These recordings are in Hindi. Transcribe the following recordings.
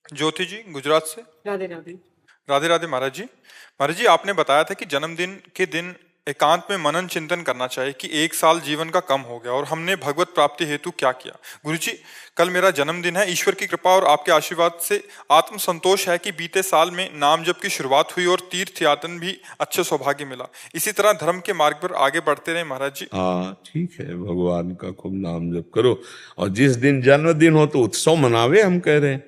ज्योति जी गुजरात से। राधे राधे। राधे राधे महाराज जी। महाराज जी, आपने बताया था कि जन्मदिन के दिन एकांत में मनन चिंतन करना चाहिए कि एक साल जीवन का कम हो गया और हमने भगवत प्राप्ति हेतु क्या किया। गुरु जी, कल मेरा जन्मदिन है। ईश्वर की कृपा और आपके आशीर्वाद से आत्म संतोष है कि बीते साल में नाम जप की शुरुआत हुई और तीर्थ यातन भी अच्छे सौभाग्य मिला। इसी तरह धर्म के मार्ग पर आगे बढ़ते रहे महाराज जी। हाँ ठीक है, भगवान का खूब नाम जप करो और जिस दिन जन्मदिन हो तो उत्सव मनावे। हम कह रहे हैं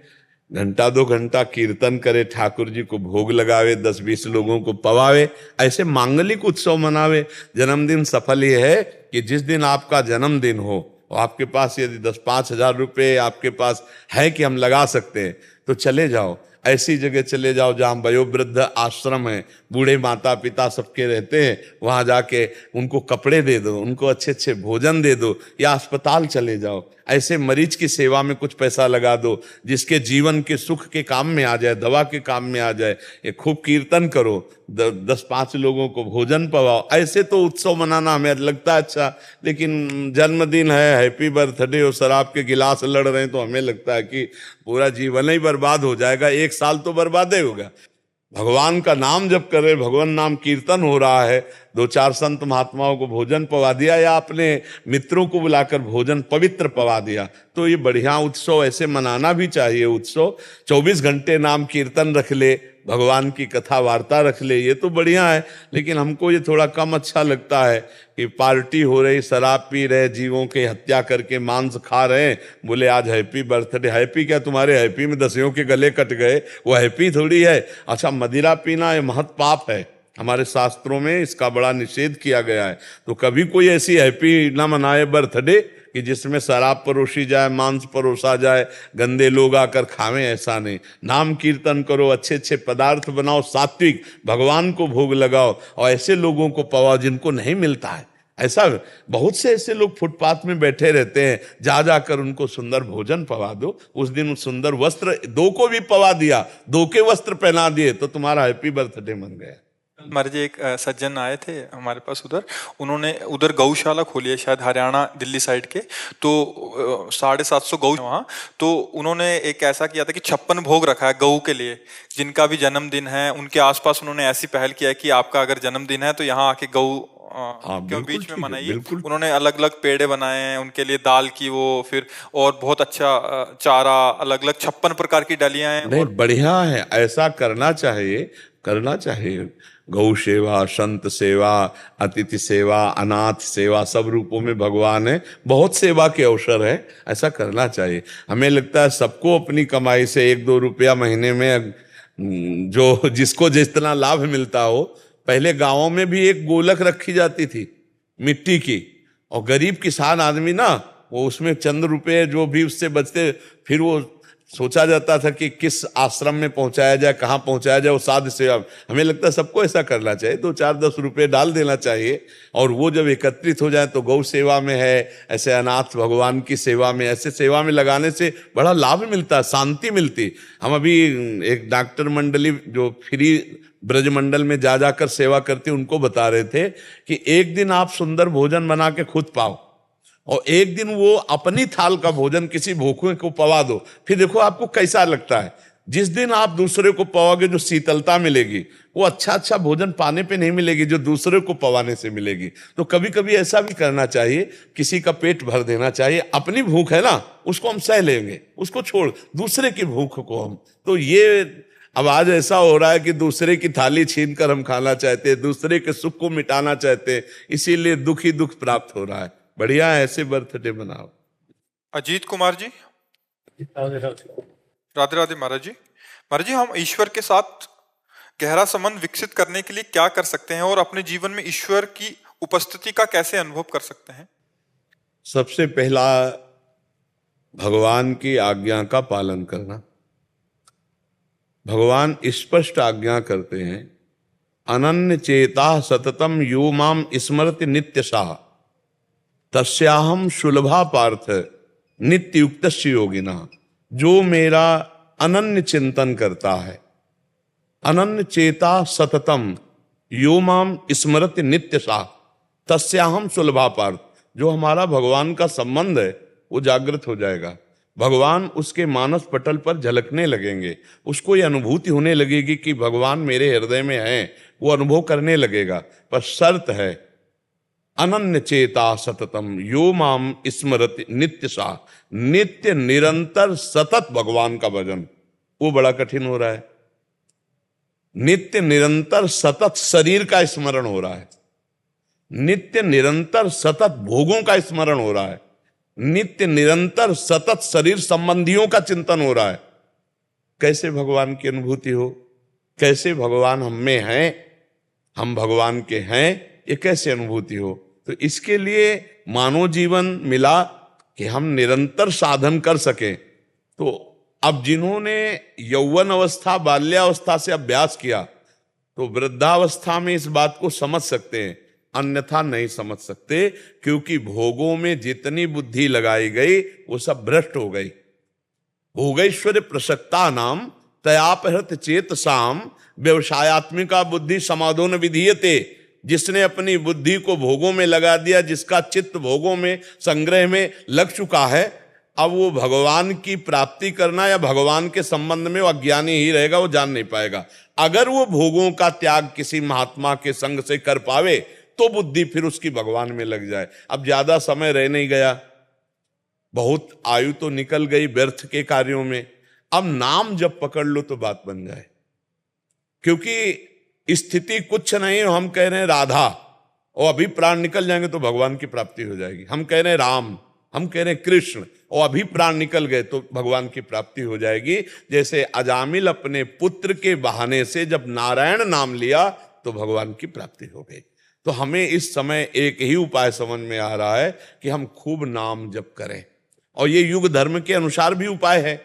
घंटा 2 घंटा कीर्तन करे, ठाकुर जी को भोग लगावे, 10-20 लोगों को पवावे, ऐसे मांगलिक उत्सव मनावे। जन्मदिन सफल ये है कि जिस दिन आपका जन्मदिन हो और आपके पास यदि 10-5 हजार रुपये आपके पास है कि हम लगा सकते हैं तो चले जाओ, ऐसी जगह चले जाओ जहाँ वयोवृद्ध आश्रम है, बूढ़े माता पिता सबके रहते हैं, वहाँ जाके उनको कपड़े दे दो, उनको अच्छे अच्छे भोजन दे दो, या अस्पताल चले जाओ, ऐसे मरीज की सेवा में कुछ पैसा लगा दो जिसके जीवन के सुख के काम में आ जाए, दवा के काम में आ जाए। ये खूब कीर्तन करो, 10-5 लोगों को भोजन पवाओ। ऐसे तो उत्सव मनाना हमें लगता है अच्छा, लेकिन जन्मदिन है, हैप्पी बर्थडे और शराब के गिलास लड़ रहे हैं तो हमें लगता है कि पूरा जीवन ही बर्बाद हो जाएगा। एक साल तो बर्बाद ही होगा। भगवान का नाम जब कर रहे, भगवान नाम कीर्तन हो रहा है, 2-4 संत महात्माओं को भोजन पवा दिया या अपने मित्रों को बुलाकर भोजन पवित्र पवा दिया, तो ये बढ़िया उत्सव ऐसे मनाना भी चाहिए। उत्सव 24 घंटे नाम कीर्तन रख ले, भगवान की कथा वार्ता रख ले, ये तो बढ़िया है। लेकिन हमको ये थोड़ा कम अच्छा लगता है कि पार्टी हो रही, शराब पी रहे, जीवों की हत्या करके मांस खा रहे हैं, बोले आज हैप्पी बर्थडे। हैप्पी क्या, तुम्हारे हैप्पी में दसियों के गले कट गए, वो हैप्पी थोड़ी है। अच्छा, मदिरा पीना ये महत पाप है, हमारे शास्त्रों में इसका बड़ा निषेध किया गया है। तो कभी कोई ऐसी हैप्पी ना मनाए बर्थडे कि जिसमें शराब परोसी जाए, मांस परोसा जाए, गंदे लोग आकर खावें, ऐसा नहीं। नाम कीर्तन करो, अच्छे अच्छे पदार्थ बनाओ, सात्विक, भगवान को भोग लगाओ और ऐसे लोगों को पवाओ जिनको नहीं मिलता है। ऐसा बहुत से ऐसे लोग फुटपाथ में बैठे रहते हैं, जा जाकर उनको सुंदर भोजन पवा दो। उस दिन सुंदर वस्त्र 2 को भी पवा दिया, 2 के वस्त्र पहना दिए तो तुम्हारा हैप्पी बर्थडे बन गया। महाराज जी, एक सज्जन आए थे हमारे पास उधर, उन्होंने उधर गौशाला खोली है शायद हरियाणा दिल्ली साइड के, तो 750 गौ वहाँ। तो उन्होंने एक ऐसा किया था कि 56 भोग रखा है गऊ के लिए, जिनका भी जन्मदिन है उनके आसपास उन्होंने ऐसी पहल किया है कि आपका अगर जन्मदिन है तो यहाँ आके गऊ के बीच में मनाइए। उन्होंने अलग अलग पेड़े बनाए हैं उनके लिए, दाल की वो, फिर और बहुत अच्छा चारा, अलग अलग 56 प्रकार की डालियां हैं। नहीं, बढ़िया है, ऐसा करना चाहिए, करना चाहिए। गौ सेवा, संत सेवा, अतिथि सेवा, अनाथ सेवा, सब रूपों में भगवान है, बहुत सेवा के अवसर है, ऐसा करना चाहिए। हमें लगता है सबको अपनी कमाई से 1-2 रुपया महीने में जो जिसको जितना लाभ मिलता हो। पहले गांवों में भी एक गोलक रखी जाती थी मिट्टी की, और गरीब किसान आदमी ना, वो उसमें चंद रुपए जो भी उससे बचते, फिर वो सोचा जाता था कि किस आश्रम में पहुंचाया जाए, कहाँ पहुंचाया जाए, वो साध सेवा। हमें लगता है सबको ऐसा करना चाहिए, 2-4-10 रुपए डाल देना चाहिए, और वो जब एकत्रित हो जाए तो गौ सेवा में है, ऐसे अनाथ भगवान की सेवा में, ऐसे सेवा में लगाने से बड़ा लाभ मिलता है, शांति मिलती। हम अभी एक डॉक्टर मंडली जो फ्री ब्रजमंडल में जा जाकर सेवा करते, उनको बता रहे थे कि एक दिन आप सुंदर भोजन बना के खुद पाओ और एक दिन वो अपनी थाल का भोजन किसी भूखे को पवा दो, फिर देखो आपको कैसा लगता है। जिस दिन आप दूसरे को पवाओगे जो शीतलता मिलेगी वो अच्छा भोजन पाने पे नहीं मिलेगी जो दूसरे को पवाने से मिलेगी। तो कभी कभी ऐसा भी करना चाहिए, किसी का पेट भर देना चाहिए। अपनी भूख है ना, उसको हम सह लेंगे, उसको छोड़, दूसरे की भूख को हम, तो ये अब आज ऐसा हो रहा है कि दूसरे की थाली छीन कर हम खाना चाहते हैं, दूसरे के सुख को मिटाना चाहते हैं, इसीलिए दुख ही दुख प्राप्त हो रहा है। बढ़िया है, ऐसे बर्थडे मनाओ। अजीत कुमार जी। राधे राधे महाराज जी। महाराज जी, हम ईश्वर के साथ गहरा संबंध विकसित करने के लिए क्या कर सकते हैं और अपने जीवन में ईश्वर की उपस्थिति का कैसे अनुभव कर सकते हैं? सबसे पहला, भगवान की आज्ञा का पालन करना। भगवान स्पष्ट आज्ञा करते हैं, अनन्य चेता सततम यो माम स्मरति नित्यशः तस्याहम सुलभा पार्थ नित्य युक्तस्य योगिना। जो मेरा अनन्य चिंतन करता है, अनन्य चेता सततम यो माम स्मरति नित्यशः तस्याहम सुलभा पार्थ, जो हमारा भगवान का संबंध है वो जागृत हो जाएगा। भगवान उसके मानस पटल पर झलकने लगेंगे, उसको ये अनुभूति होने लगेगी कि भगवान मेरे हृदय में है, वो अनुभव करने लगेगा। पर शर्त है अनन्य चेता सततम यो माम स्मरति नित्य सा, नित्य निरंतर सतत भगवान का भजन, वो बड़ा कठिन हो रहा है। नित्य निरंतर सतत शरीर का स्मरण हो रहा है, नित्य निरंतर सतत भोगों का स्मरण हो रहा है, नित्य निरंतर सतत शरीर संबंधियों का चिंतन हो रहा है। कैसे भगवान की अनुभूति हो, कैसे भगवान हम में हैं, हम भगवान के हैं, ये कैसे अनुभूति हो? तो इसके लिए मानव जीवन मिला कि हम निरंतर साधन कर सकें। तो अब जिन्होंने यौवन अवस्था बाल्यावस्था से अभ्यास किया तो वृद्धावस्था में इस बात को समझ सकते हैं, अन्यथा नहीं समझ सकते, क्योंकि भोगों में जितनी बुद्धि लगाई गई वो सब भ्रष्ट हो गई। भोगैश्वर्य प्रसक्ता नाम तयापहृत चेतसाम व्यवसायत्मिका बुद्धि समाधो न विधीयते। जिसने अपनी बुद्धि को भोगों में लगा दिया, जिसका चित्त भोगों में संग्रह में लग चुका है, अब वो भगवान की प्राप्ति करना या भगवान के संबंध में वो अज्ञानी ही रहेगा, वो जान नहीं पाएगा। अगर वो भोगों का त्याग किसी महात्मा के संग से कर पावे तो बुद्धि फिर उसकी भगवान में लग जाए। अब ज्यादा समय रह नहीं गया, बहुत आयु तो निकल गई व्यर्थ के कार्यों में। अब नाम जब पकड़ लो तो बात बन जाए, क्योंकि स्थिति कुछ नहीं। हम कह रहे हैं राधा, और अभी प्राण निकल जाएंगे तो भगवान की प्राप्ति हो जाएगी। हम कह रहे हैं राम, हम कह रहे हैं कृष्ण, और अभी प्राण निकल गए तो भगवान की प्राप्ति हो जाएगी। जैसे अजामिल अपने पुत्र के बहाने से जब नारायण नाम लिया तो भगवान की प्राप्ति हो गई। तो हमें इस समय एक ही उपाय समझ में आ रहा है कि हम खूब नाम जप करें, और ये युग धर्म के अनुसार भी उपाय है।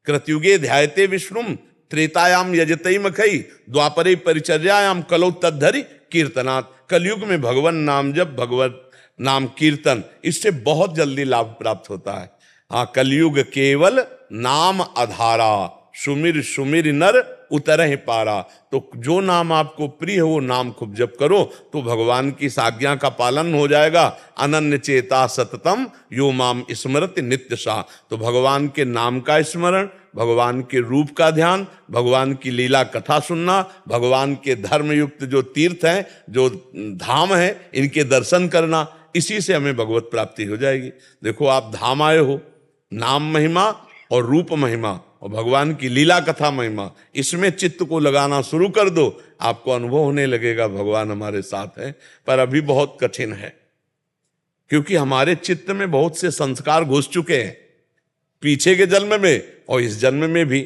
कृतयुगे ध्यायते विष्णुम, त्रेतायाम यजतई मखई, द्वापरे परिचर्यायाम कलौ तद्धरि कीर्तनात्। कलयुग में भगवान नाम जप, भगवत नाम कीर्तन, इससे बहुत जल्दी लाभ प्राप्त होता है। हाँ, कलयुग केवल नाम आधारा, सुमिर सुमिर नर उतरहि पारा। तो जो नाम आपको प्रिय हो वो नाम खूब जप करो तो भगवान की इस आज्ञा का पालन हो जाएगा। अनन्य चेता सततम यो माम स्मरति नित्य सा। तो भगवान के नाम का स्मरण, भगवान के रूप का ध्यान, भगवान की लीला कथा सुनना, भगवान के धर्म युक्त जो तीर्थ हैं, जो धाम है, इनके दर्शन करना, इसी से हमें भगवत प्राप्ति हो जाएगी। देखो, आप धाम आए हो, नाम महिमा और रूप महिमा और भगवान की लीला कथा महिमा, इसमें चित्त को लगाना शुरू कर दो, आपको अनुभव होने लगेगा भगवान हमारे साथ है। पर अभी बहुत कठिन है, क्योंकि हमारे चित्त में बहुत से संस्कार घुस चुके हैं, पीछे के जन्म में और इस जन्म में भी।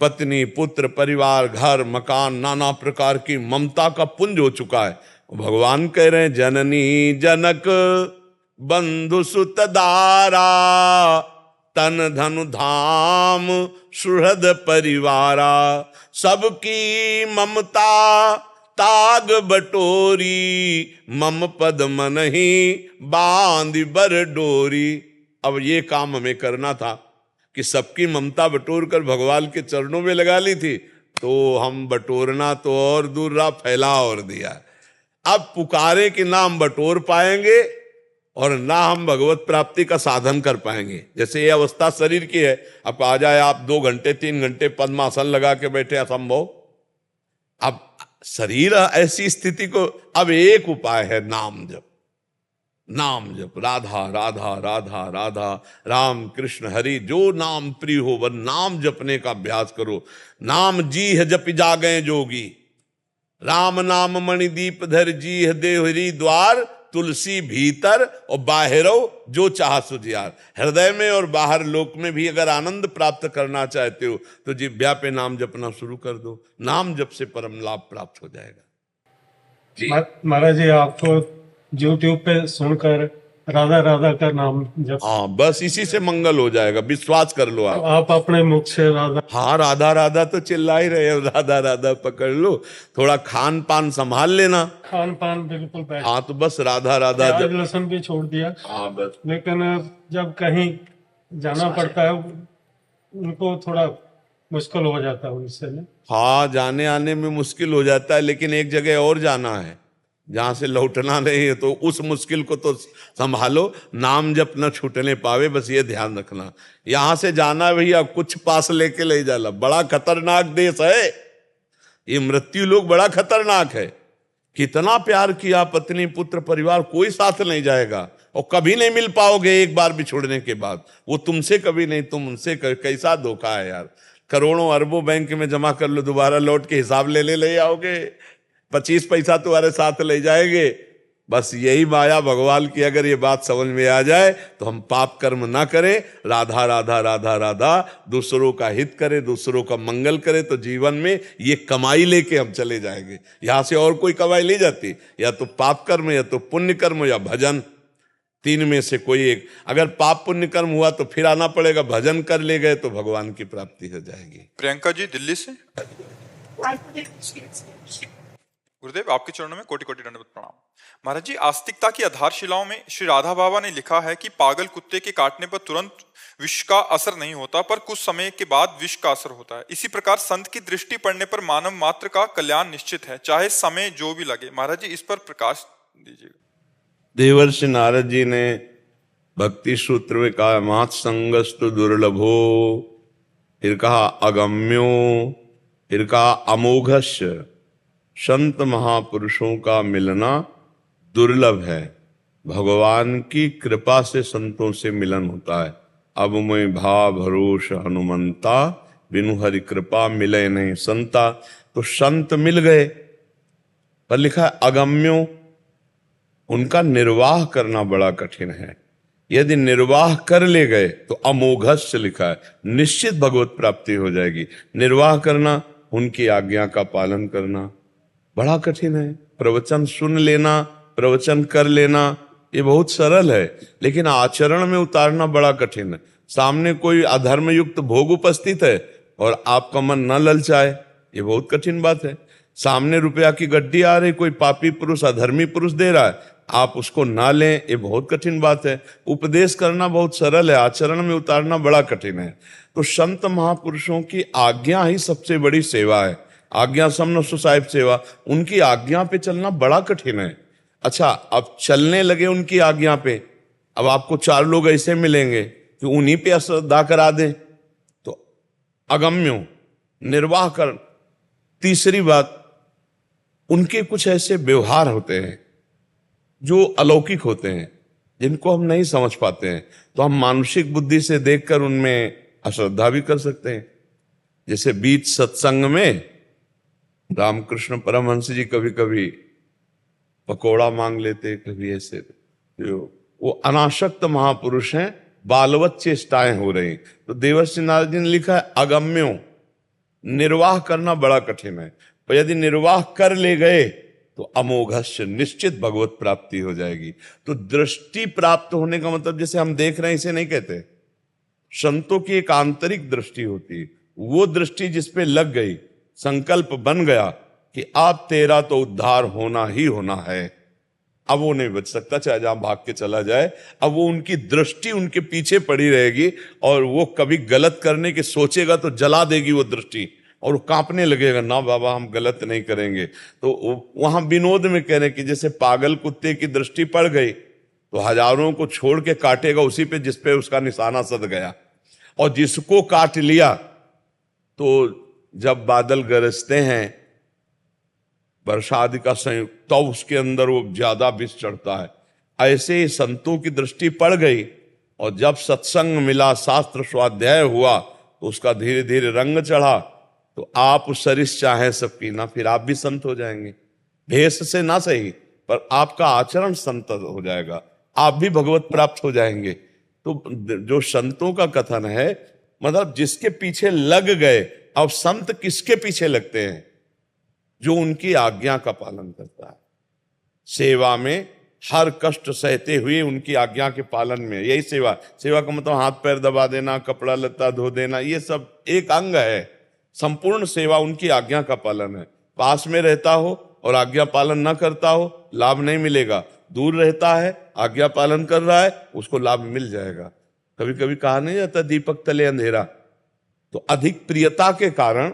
पत्नी, पुत्र, परिवार, घर, मकान, नाना प्रकार की ममता का पुंज हो चुका है। भगवान कह रहे हैं, जननी जनक बंधु सुत दारा, तन धनु धाम सुहृद परिवारा, सबकी ममता ताग बटोरी, मम पद मन ही बांध बर डोरी। अब ये काम हमें करना था कि सबकी ममता बटोर कर भगवान के चरणों में लगा ली थी, तो हम बटोरना तो और दूर रहा, फैला और दिया। अब पुकारे कि ना हम बटोर पाएंगे और ना हम भगवत प्राप्ति का साधन कर पाएंगे। जैसे ये अवस्था शरीर की है, अब आ जाए आप 2 घंटे 3 घंटे पद्मासन लगा के बैठे, असंभव। अब शरीर ऐसी स्थिति को, अब एक उपाय है नाम जप। नाम जप, राधा राधा राधा राधा, राम कृष्ण हरि, जो नाम प्रिय हो वह नाम जपने का अभ्यास करो। नाम जी है जपि जागें जोगी, राम नाम मणिदीप धर जी है देहरी द्वार, तुलसी भीतर और बाहरो जो चाह सुजियार। हृदय में और बाहर लोक में भी अगर आनंद प्राप्त करना चाहते हो तो जिह्वा पे नाम जपना शुरू कर दो, नाम जप से परम लाभ प्राप्त हो जाएगा। महाराज जी, आपको यूट्यूब पे सुनकर राधा राधा का नाम जप, हाँ, बस इसी से मंगल हो जाएगा, विश्वास कर लो आप अपने मुख से राधा। हाँ, राधा राधा तो चिल्ला ही रहे हो, राधा राधा पकड़ लो। थोड़ा खान पान संभाल लेना, खान पान बिल्कुल बैठ। हाँ, तो बस राधा राधा प्याज लहसुन भी छोड़ दिया। हाँ बस। लेकिन जब कहीं जाना पड़ता है उनको थोड़ा मुश्किल हो जाता है उनसे। हाँ, जाने आने में मुश्किल हो जाता है, लेकिन एक जगह और जाना है, जहां से लौटना नहीं है, तो उस मुश्किल को तो संभालो, नाम जप न छूटने पावे, बस ये ध्यान रखना। यहां से जाना भैया कुछ पास लेके ले जाला, बड़ा खतरनाक देश है ये, मृत्यु लोग बड़ा खतरनाक है। कितना प्यार किया, पत्नी पुत्र परिवार, कोई साथ नहीं जाएगा और कभी नहीं मिल पाओगे एक बार बिछुड़ने के बाद। वो तुमसे कभी नहीं, तुम उनसे कैसा धोखा है यार। करोड़ों अरबों बैंक में जमा कर लो, दोबारा लौट के हिसाब ले आओगे, 25 पैसा तुम्हारे साथ ले जाएंगे। बस यही माया भगवान की अगर ये बात समझ में आ जाए तो हम पाप कर्म ना करें, राधा राधा राधा राधा, दूसरों का हित करें, दूसरों का मंगल करें, तो जीवन में ये कमाई लेके हम चले जाएंगे। यहां से और कोई कमाई नहीं जाती, या तो पाप कर्म, या तो पुण्य कर्म, या भजन, तीन में से कोई एक। अगर पाप पुण्य कर्म हुआ तो फिर आना पड़ेगा, भजन कर ले गए तो भगवान की प्राप्ति हो जाएगी। प्रियंका जी दिल्ली से। गुरुदेव आपके चरणों में कोटि कोटि दंडवत प्रणाम। महाराज जी, आस्तिकता की आधारशिलाओं में श्री राधा बाबा ने लिखा है कि पागल कुत्ते के काटने पर तुरंत विष का असर नहीं होता, पर कुछ समय के बाद विष का असर होता है। इसी प्रकार संत की दृष्टि पड़ने पर मानव मात्र का कल्याण निश्चित है, चाहे समय जो भी लगे। महाराज जी इस पर प्रकाश दीजिएगा। देवर्षि नारद जी ने भक्ति सूत्र में कहा, मात संगस्तु दुर्लभो, फिर कहा अगम्यो, फिर कहा अमोघस्य। संत महापुरुषों का मिलना दुर्लभ है, भगवान की कृपा से संतों से मिलन होता है। अब मैं भा भरोस हनुमंता, बिनु हरि कृपा मिले नहीं संता। तो संत मिल गए, पर लिखा है अगम्यो, उनका निर्वाह करना बड़ा कठिन है। यदि निर्वाह कर ले गए तो अमोघस्य लिखा है, निश्चित भगवत प्राप्ति हो जाएगी। निर्वाह करना, उनकी आज्ञा का पालन करना बड़ा कठिन है। प्रवचन सुन लेना, प्रवचन कर लेना, ये बहुत सरल है, लेकिन आचरण में उतारना बड़ा कठिन है। सामने कोई अधर्म युक्त भोग उपस्थित है और आपका मन न ललचाए, ये बहुत कठिन बात है। सामने रुपया की गड्डी आ रही, कोई पापी पुरुष अधर्मी पुरुष दे रहा है, आप उसको ना लें, ये बहुत कठिन बात है। उपदेश करना बहुत सरल है, आचरण में उतारना बड़ा कठिन है। तो संत महापुरुषों की आज्ञा ही सबसे बड़ी सेवा है। आज्ञा समन सुसाहिब सेवा, उनकी आज्ञा पे चलना बड़ा कठिन है। अच्छा, अब चलने लगे उनकी आज्ञा पे, अब आपको 4 लोग ऐसे मिलेंगे कि उन्हीं पे अश्रद्धा करा दें, तो अगम्यो, निर्वाह कर। तीसरी बात, उनके कुछ ऐसे व्यवहार होते हैं जो अलौकिक होते हैं, जिनको हम नहीं समझ पाते हैं, तो हम मानसिक बुद्धि से देखकर उनमें अश्रद्धा भी कर सकते हैं। जैसे बीच सत्संग में रामकृष्ण परमहंस जी कभी कभी पकोड़ा मांग लेते, कभी ऐसे। वो अनासक्त महापुरुष हैं, बालवत चेष्टाएं हो रही। तो देवर्षि नारद जी ने लिखा है अगम्यो, निर्वाह करना बड़ा कठिन है, पर यदि निर्वाह कर ले गए तो अमोघस्य, निश्चित भगवत प्राप्ति हो जाएगी। तो दृष्टि प्राप्त होने का मतलब, जैसे हम देख रहे हैं इसे नहीं कहते, संतों की एक आंतरिक दृष्टि होती है। वो दृष्टि जिस पे लग गई, संकल्प बन गया कि आप तेरा तो उद्धार होना ही होना है, अब वो नहीं बच सकता, चाहे जहां भाग के चला जाए। अब वो उनकी दृष्टि उनके पीछे पड़ी रहेगी, और वो कभी गलत करने के सोचेगा तो जला देगी वो दृष्टि, और वो कांपने लगेगा, ना बाबा हम गलत नहीं करेंगे। तो वहां विनोद में कह रहे कि जैसे पागल कुत्ते की दृष्टि पड़ गई तो हजारों को छोड़ के काटेगा उसी पे जिस पे उसका निशाना सध गया, और जिसको काट लिया तो जब बादल गरजते हैं वर्षा आदि का संयोग, तो उसके अंदर वो ज्यादा विष चढ़ता है। ऐसे ही संतों की दृष्टि पड़ गई, और जब सत्संग मिला, शास्त्र स्वाध्याय हुआ, तो उसका धीरे धीरे रंग चढ़ा। तो आप सरिस चाहे सब पीना, फिर आप भी संत हो जाएंगे। भेष से ना सही, पर आपका आचरण संत हो जाएगा, आप भी भगवत प्राप्त हो जाएंगे। तो जो संतों का कथन है, मतलब जिसके पीछे लग गए। अब संत किसके पीछे लगते हैं? जो उनकी आज्ञा का पालन करता है, सेवा में हर कष्ट सहते हुए उनकी आज्ञा के पालन में। यही सेवा। सेवा का मतलब हाथ पैर दबा देना, कपड़ा लत्ता धो देना, ये सब एक अंग है। संपूर्ण सेवा उनकी आज्ञा का पालन है। पास में रहता हो और आज्ञा पालन न करता हो, लाभ नहीं मिलेगा। दूर रहता है, आज्ञा पालन कर रहा है, उसको लाभ मिल जाएगा। कभी कभी कहा नहीं जाता दीपक तले अंधेरा। तो अधिक प्रियता के कारण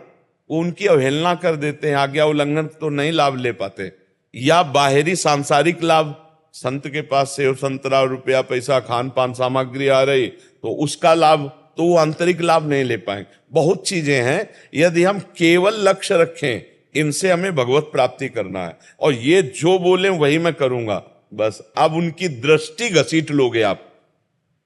वो उनकी अवहेलना कर देते हैं, आज्ञा उल्लंघन तो नहीं लाभ ले पाते। या बाहरी सांसारिक लाभ, संत के पास सेव संतरा रुपया पैसा खान पान सामग्री आ रही तो उसका लाभ, तो वो आंतरिक लाभ नहीं ले पाएंगे। बहुत चीजें हैं, यदि हम केवल लक्ष्य रखें इनसे हमें भगवत प्राप्ति करना है और ये जो बोले वही मैं करूंगा, बस अब उनकी दृष्टि घसीट लोगे आप।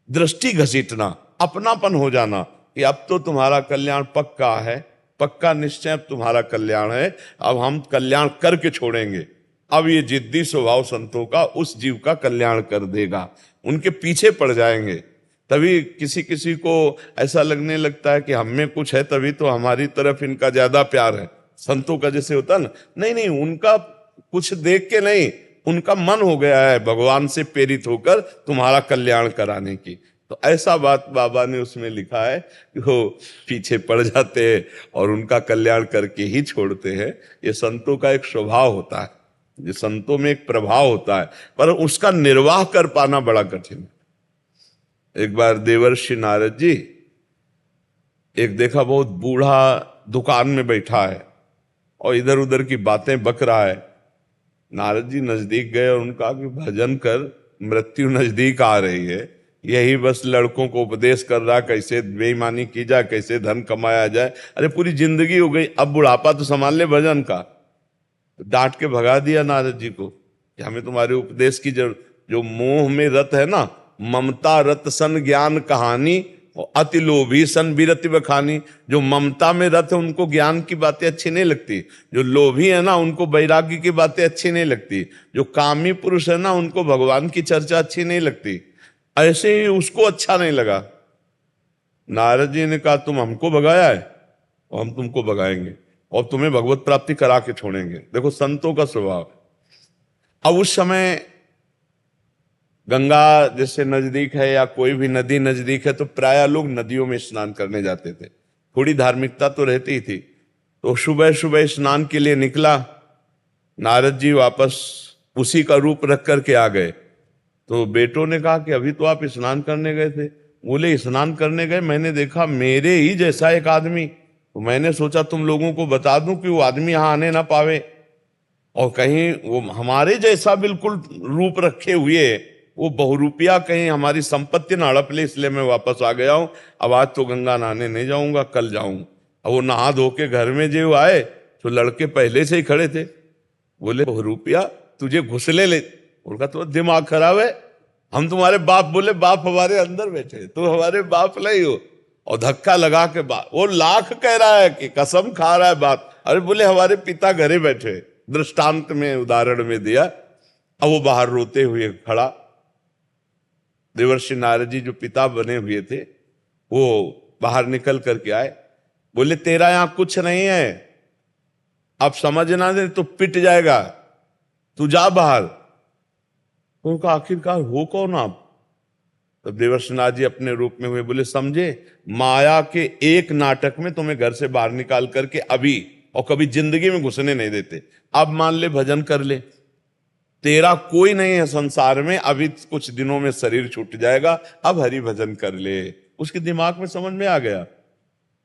दृष्टि घसीटना, अपनापन हो जाना कि अब तो तुम्हारा कल्याण पक्का है, पक्का निश्चय अब तुम्हारा कल्याण है, अब हम कल्याण करके छोड़ेंगे। अब ये जिद्दी स्वभाव संतों का उस जीव का कल्याण कर देगा, उनके पीछे पड़ जाएंगे। तभी किसी किसी को ऐसा लगने लगता है कि हम में कुछ है तभी तो हमारी तरफ इनका ज्यादा प्यार है। संतों का जैसे होता ना, नहीं नहीं, उनका कुछ देख के नहीं, उनका मन हो गया है भगवान से प्रेरित होकर तुम्हारा कल्याण कराने की। तो ऐसा बात बाबा ने उसमें लिखा है कि वो पीछे पड़ जाते हैं और उनका कल्याण करके ही छोड़ते हैं। ये संतों का एक स्वभाव होता है, ये संतों में एक प्रभाव होता है, पर उसका निर्वाह कर पाना बड़ा कठिन है। एक बार देवर्षि नारद जी एक देखा बहुत बूढ़ा दुकान में बैठा है और इधर उधर की बातें बक रहा है। नारद जी नजदीक गए और उनका कि भजन कर, मृत्यु नजदीक आ रही है, यही बस लड़कों को उपदेश कर रहा कैसे बेईमानी की जाए, कैसे धन कमाया जाए। अरे पूरी जिंदगी हो गई, अब बुढ़ापा तो संभाल ले भजन का। डांट के भगा दिया नारद जी को कि हमें तुम्हारे उपदेश की जरूरत। जो मोह में रत है ना, ममता रत सन ज्ञान कहानी और अति लोभी सन विरति बखानी। जो ममता में रत है उनको ज्ञान की बातें अच्छी नहीं लगती, जो लोभी है ना उनको वैराग्य की बातें अच्छी नहीं लगती, जो कामी पुरुष है ना उनको भगवान की चर्चा अच्छी नहीं लगती। ऐसे ही उसको अच्छा नहीं लगा। नारद जी ने कहा तुम हमको भगाया है और हम तुमको भगाएंगे और तुम्हें भगवत प्राप्ति करा के छोड़ेंगे। देखो संतों का स्वभाव। अब उस समय गंगा जैसे नजदीक है या कोई भी नदी नजदीक है तो प्राय लोग नदियों में स्नान करने जाते थे, थोड़ी धार्मिकता तो रहती ही थी। तो सुबह सुबह स्नान के लिए निकला, नारद जी वापस उसी का रूप रख करके आ गए। तो बेटों ने कहा कि अभी तो आप स्नान करने गए थे। बोले स्नान करने गए, मैंने देखा मेरे ही जैसा एक आदमी, तो मैंने सोचा तुम लोगों को बता दूं कि वो आदमी यहां आने ना पावे और कहीं वो हमारे जैसा बिल्कुल रूप रखे हुए वो बहुरूपिया कहीं हमारी संपत्ति ना हड़प ले, इसलिए मैं वापस आ गया हूं। अब आज तो गंगा नहाने नहीं जाऊंगा, कल जाऊंगा। अब वो नहा धो के घर में जो आए तो लड़के पहले से ही खड़े थे। बोले बहुरूपिया तुझे घुसले ले। उनका तो दिमाग खराब है, हम तुम्हारे बाप। बोले बाप हमारे अंदर बैठे, तुम हमारे बाप नहीं हो। और धक्का लगा के बाप, वो लाख कह रहा है कि कसम खा रहा है बाप। अरे बोले हमारे पिता घरे बैठे, दृष्टांत में उदाहरण में दिया। अब वो बाहर रोते हुए खड़ा। देवर्षि नारद जी जो पिता बने हुए थे वो बाहर निकल करके आए। बोले तेरा यहां कुछ नहीं है, अब समझना दे तो पिट जाएगा, तू जा बाहर। तो उनका आखिरकार हो कौन आप? तब देवर्षि नारद जी अपने रूप में हुए। बोले समझे, माया के एक नाटक में तुम्हें घर से बाहर निकाल करके अभी और कभी जिंदगी में घुसने नहीं देते। अब मान ले भजन कर ले, तेरा कोई नहीं है संसार में, अभी कुछ दिनों में शरीर छूट जाएगा, अब हरि भजन कर ले। उसके दिमाग में समझ में आ गया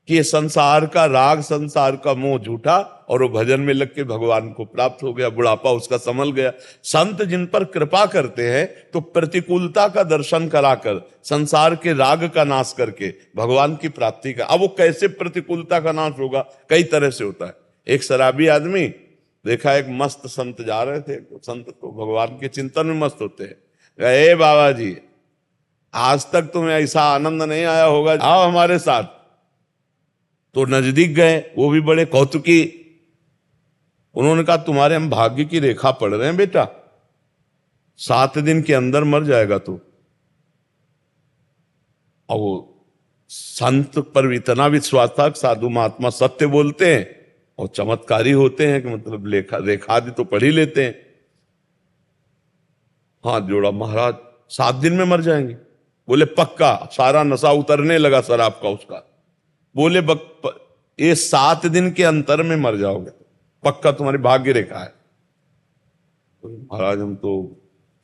कि ये संसार का राग, संसार का मोह झूठा, और वो भजन में लग के भगवान को प्राप्त हो गया। बुढ़ापा उसका संभल गया। संत जिन पर कृपा करते हैं तो प्रतिकूलता का दर्शन कराकर, संसार के राग का नाश करके भगवान की प्राप्ति का। अब वो कैसे प्रतिकूलता का नाश होगा? कई तरह से होता है। एक शराबी आदमी देखा, एक मस्त संत जा रहे थे, संत तो भगवान के चिंतन में मस्त होते हैं। कहे बाबा जी आज तक तुम्हें ऐसा आनंद नहीं आया होगा, आओ हमारे साथ। तो नजदीक गए, वो भी बड़े कौतुकी। उन्होंने कहा तुम्हारे हम भाग्य की रेखा पढ़ रहे हैं बेटा, 7 दिन के अंदर मर जाएगा तू। और वो संत पर इतना विश्वास था, साधु महात्मा सत्य बोलते हैं और चमत्कारी होते हैं कि मतलब रेखा तो पढ़ ही लेते हैं। हाथ जोड़ा, महाराज 7 दिन में मर जाएंगे। बोले पक्का। सारा नशा उतरने लगा शराब का उसका। बोले ये 7 दिन के अंतर में मर जाओगे, पक्का तुम्हारी भाग्य रेखा है। तो महाराज हम तो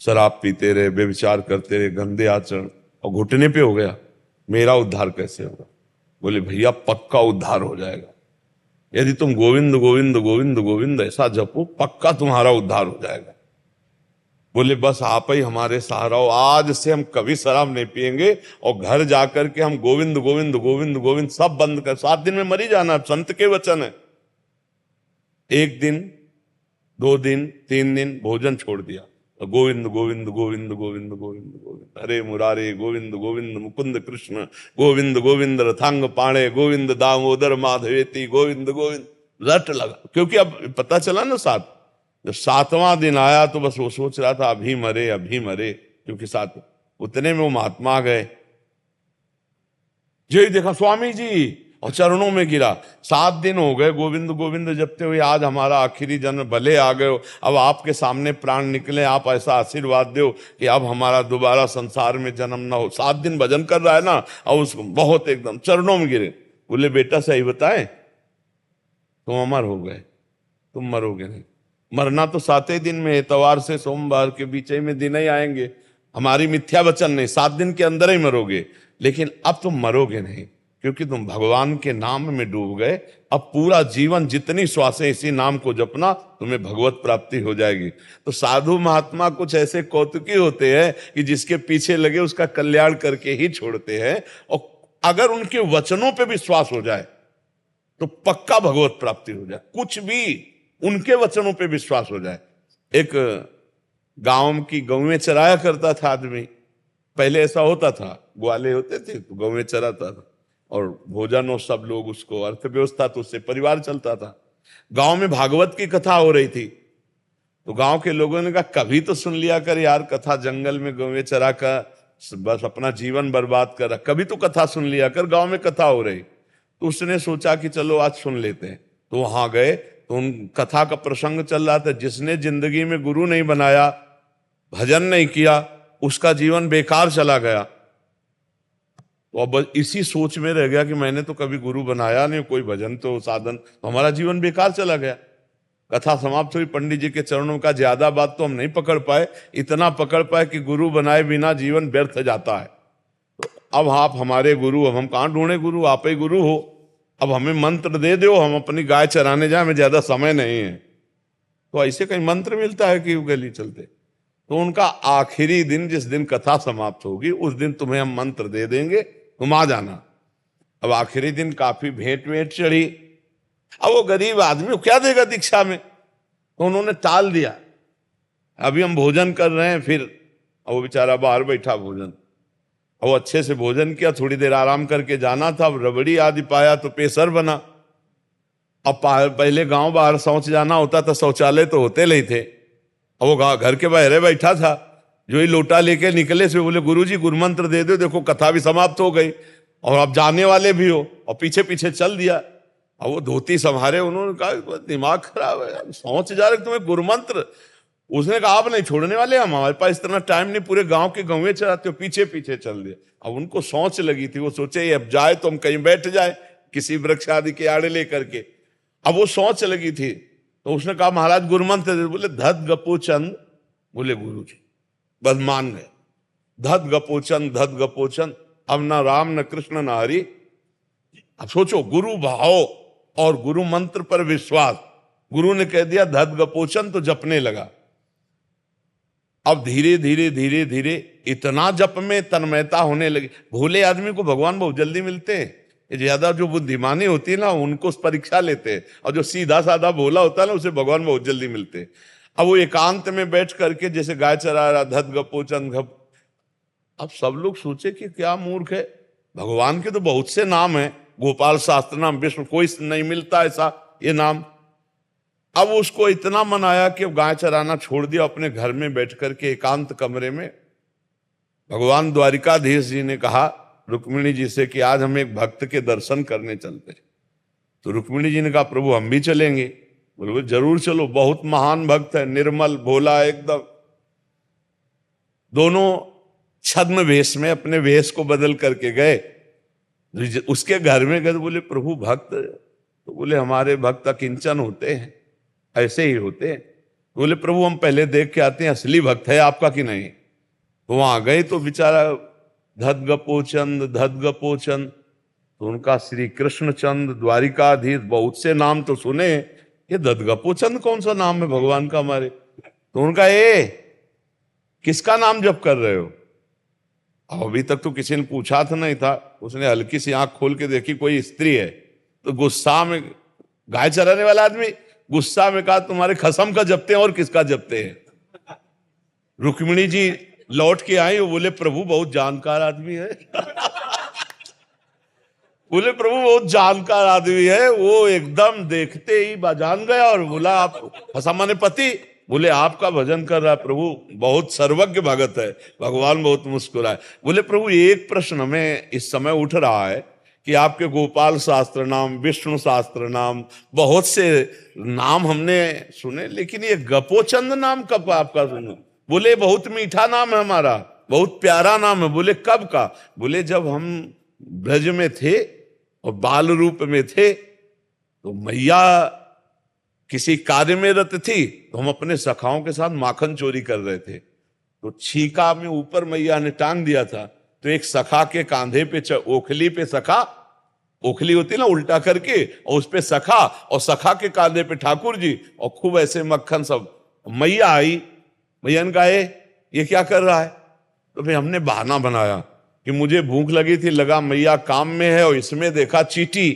शराब पीते रहे, बेविचार करते रहे, गंदे आचरण, और घुटने पे हो गया, मेरा उद्धार कैसे होगा? बोले भैया पक्का उद्धार हो जाएगा। यदि तुम गोविंद गोविंद गोविंद गोविंद ऐसा जपो, पक्का तुम्हारा उद्धार हो जाएगा। बोले बस आप ही हमारे सहारा हो, आज से हम कभी शराब नहीं पिएंगे और घर जाकर के हम गोविंद गोविंद गोविंद गोविंद सब बंद कर, 7 दिन में मर ही जाना, संत के वचन है। 1 दिन 2 दिन 3 दिन भोजन छोड़ दिया, तो गोविंद गोविंद गोविंद गोविंद गोविंद गोविंद हरे मुरारे गोविंद गोविंद मुकुंद कृष्ण गोविंद गोविंद रथांग पाणे गोविंद दामोदर माधवेती गोविंद गोविंद रट लगा। क्योंकि अब पता चला ना, जब 7वां दिन आया तो बस वो सोच रहा था अभी मरे, क्योंकि 7 उतने में वो महात्मा गए, जो देखा स्वामी जी और चरणों में गिरा। 7 दिन हो गए गोविंद गोविंद जपते हुए, आज हमारा आखिरी जन्म, भले आ गए हो, अब आपके सामने प्राण निकले, आप ऐसा आशीर्वाद दो कि अब हमारा दोबारा संसार में जन्म ना हो। 7 दिन भजन कर रहा है ना, और उसको बहुत एकदम चरणों में गिरे। बोले बेटा सही बताए, तुम अमर हो गए, तुम मरोगे नहीं। मरना तो 7 दिन में, इतवार से सोमवार के बीच में दिन ही आएंगे, हमारी मिथ्या वचन नहीं, 7 दिन के अंदर ही मरोगे। लेकिन अब तुम मरोगे नहीं, क्योंकि तुम भगवान के नाम में डूब गए। अब पूरा जीवन जितनी श्वासें इसी नाम को जपना, तुम्हें भगवत प्राप्ति हो जाएगी। तो साधु महात्मा कुछ ऐसे कौतुकी होते हैं कि जिसके पीछे लगे उसका कल्याण करके ही छोड़ते हैं, और अगर उनके वचनों पे विश्वास हो जाए तो पक्का भगवत प्राप्ति हो जाए। कुछ भी उनके वचनों पे विश्वास हो जाए। एक गांव की गौवें चराया करता था आदमी, पहले ऐसा होता था, ग्वाले होते थे तो गौवें चराता था, और भोजन और सब लोग उसको, अर्थव्यवस्था तो उससे परिवार चलता था। गांव में भागवत की कथा हो रही थी, तो गांव के लोगों ने कहा कभी तो सुन लिया कर यार कथा, जंगल में गौवें चरा कर बस अपना जीवन बर्बाद कर, कभी तो कथा सुन लिया कर, गांव में कथा हो रही। तो उसने सोचा कि चलो आज सुन लेते हैं। तो वहां गए तो उन कथा का प्रसंग चल रहा था, जिसने जिंदगी में गुरु नहीं बनाया, भजन नहीं किया, उसका जीवन बेकार चला गया। तो अब इसी सोच में रह गया कि मैंने तो कभी गुरु बनाया नहीं, कोई भजन तो साधन, तो हमारा जीवन बेकार चला गया। कथा समाप्त हुई, पंडित जी के चरणों का, ज्यादा बात तो हम नहीं पकड़ पाए, इतना पकड़ पाए कि गुरु बनाए बिना जीवन व्यर्थ जाता है। तो अब आप हमारे गुरु, अब हम कहाँ ढूंढे गुरु, आप ही गुरु हो, अब हमें मंत्र दे दो, हम अपनी गाय चराने जाए, हमें ज्यादा समय नहीं है। तो ऐसे कहीं मंत्र मिलता है कि गली चलते। तो उनका आखिरी दिन, जिस दिन कथा समाप्त होगी उस दिन तुम्हें हम मंत्र दे देंगे, तुम आ जाना। अब आखिरी दिन काफी भेंट वेंट चढ़ी। अब वो गरीब आदमी को क्या देगा दीक्षा में, तो उन्होंने टाल दिया। अभी हम भोजन कर रहे हैं, फिर वो बेचारा बाहर बैठा भोजन, वो अच्छे से भोजन किया, थोड़ी देर आराम करके जाना था। अब रबड़ी आदि पाया तो पेशर बना। अब पहले गांव बाहर शौच जाना होता था, शौचालय तो होते नहीं थे, अब वो घर के बाहर बैठा था। जो ही लोटा लेके निकले से बोले गुरुजी गुरुमंत्र दे दो, देखो कथा भी समाप्त हो गई और आप जाने वाले भी हो, और पीछे पीछे चल दिया। अब वो धोती संभारे, उन्होंने कहा दिमाग खराब है, शौच जा रहे तुम्हें गुरुमंत्र। उसने कहा आप नहीं छोड़ने वाले, हम हमारे पास इतना टाइम नहीं, पूरे गांव के गौवें चराते हो, पीछे पीछे चल दिया। अब उनको सोच लगी थी, वो सोचे अब जाए तो हम कहीं बैठ जाए किसी वृक्ष आदि के आड़े लेकर के। अब वो सोच लगी थी, तो उसने कहा महाराज गुरुमंत्र दे। बोले धत गपोचंद, बोले गुरु जी, बस मान गए। धत गपोचंद, धत गपोचंद, अब न राम न कृष्ण न हरि। अब सोचो, गुरु भाव और गुरु मंत्र पर विश्वास, गुरु ने कह दिया धत गपोचंद तो जपने लगा। अब धीरे धीरे धीरे धीरे इतना जप में तन्मयता होने लगी। भोले आदमी को भगवान बहुत जल्दी मिलते हैं, ज्यादा जो बुद्धिमानी होती है ना उनको परीक्षा लेते हैं, और जो सीधा साधा भोला होता है ना उसे भगवान बहुत जल्दी मिलते हैं। अब वो एकांत में बैठ करके जैसे गाय चरा रहा, धत गपोचंद घप। अब सब लोग सोचे कि क्या मूर्ख है, भगवान के तो बहुत से नाम हैं, गोपाल शास्त्र नाम, विष्णु, कोई नहीं मिलता ऐसा ये नाम। अब उसको इतना मनाया कि गाय चराना छोड़ दिया, अपने घर में बैठ करके एकांत कमरे में। भगवान द्वारिकाधीश जी ने कहा रुक्मिणी जी से कि आज हम एक भक्त के दर्शन करने चलते। तो रुक्मिणी जी ने कहा प्रभु हम भी चलेंगे। बोले जरूर चलो, बहुत महान भक्त है, निर्मल भोला एकदम। दोनों छद्म वेश में अपने वेश को बदल करके गए, उसके घर में गए। बोले प्रभु भक्त, तो बोले हमारे भक्त अकिंचन होते हैं, ऐसे ही होते हैं। बोले प्रभु हम पहले देख के आते हैं असली भक्त है आपका कि नहीं। तो वहां गए तो बेचारा धत गपोचंद, धत गपोचंद। तो उनका श्री कृष्णचंद, द्वारिकाधीश, बहुत से नाम तो सुने, ये ददगपोचंद कौन सा नाम है भगवान का हमारे? तो उनका ये किसका नाम जप कर रहे हो? अब अभी तक तो किसी ने पूछा था नहीं था, उसने हल्की सी आंख खोल के देखी कोई स्त्री है, तो गुस्सा में, गाय चराने वाला आदमी गुस्सा में कहा तुम्हारे खसम का जपते हैं और किसका जपते हैं? रुक्मिणी जी लौट के आई, वो बोले प्रभु बहुत जानकार आदमी है बोले प्रभु बहुत जानकार आदमी है, वो एकदम देखते ही जान गया और बोला आप खसम माने पति, बोले आपका भजन कर रहा है प्रभु, बहुत सर्वज्ञ भगत है। भगवान बहुत मुस्कुराए, बोले प्रभु एक प्रश्न हमें इस समय उठ रहा है कि आपके गोपाल शास्त्र नाम, विष्णु शास्त्र नाम, बहुत से नाम हमने सुने, लेकिन ये गपोचंद नाम कब आपका सुना? बोले बहुत मीठा नाम है हमारा, बहुत प्यारा नाम है। बोले कब का? बोले जब हम ब्रज में थे और बाल रूप में थे, तो मैया किसी कार्य में रत थी, तो हम अपने सखाओं के साथ माखन चोरी कर रहे थे, तो छीका में ऊपर मैया ने टांग दिया था, तो एक सखा के कांधे पे ओखली पे सखा, ओखली होती ना उल्टा करके, और उस पे सखा, और सखा के कांधे पे ठाकुर जी, और खूब ऐसे मक्खन सब। मैया आई, मैया ने कहा ये क्या कर रहा है? तो फिर हमने बहाना बनाया कि मुझे भूख लगी थी, लगा मैया काम में है, और इसमें देखा चींटी,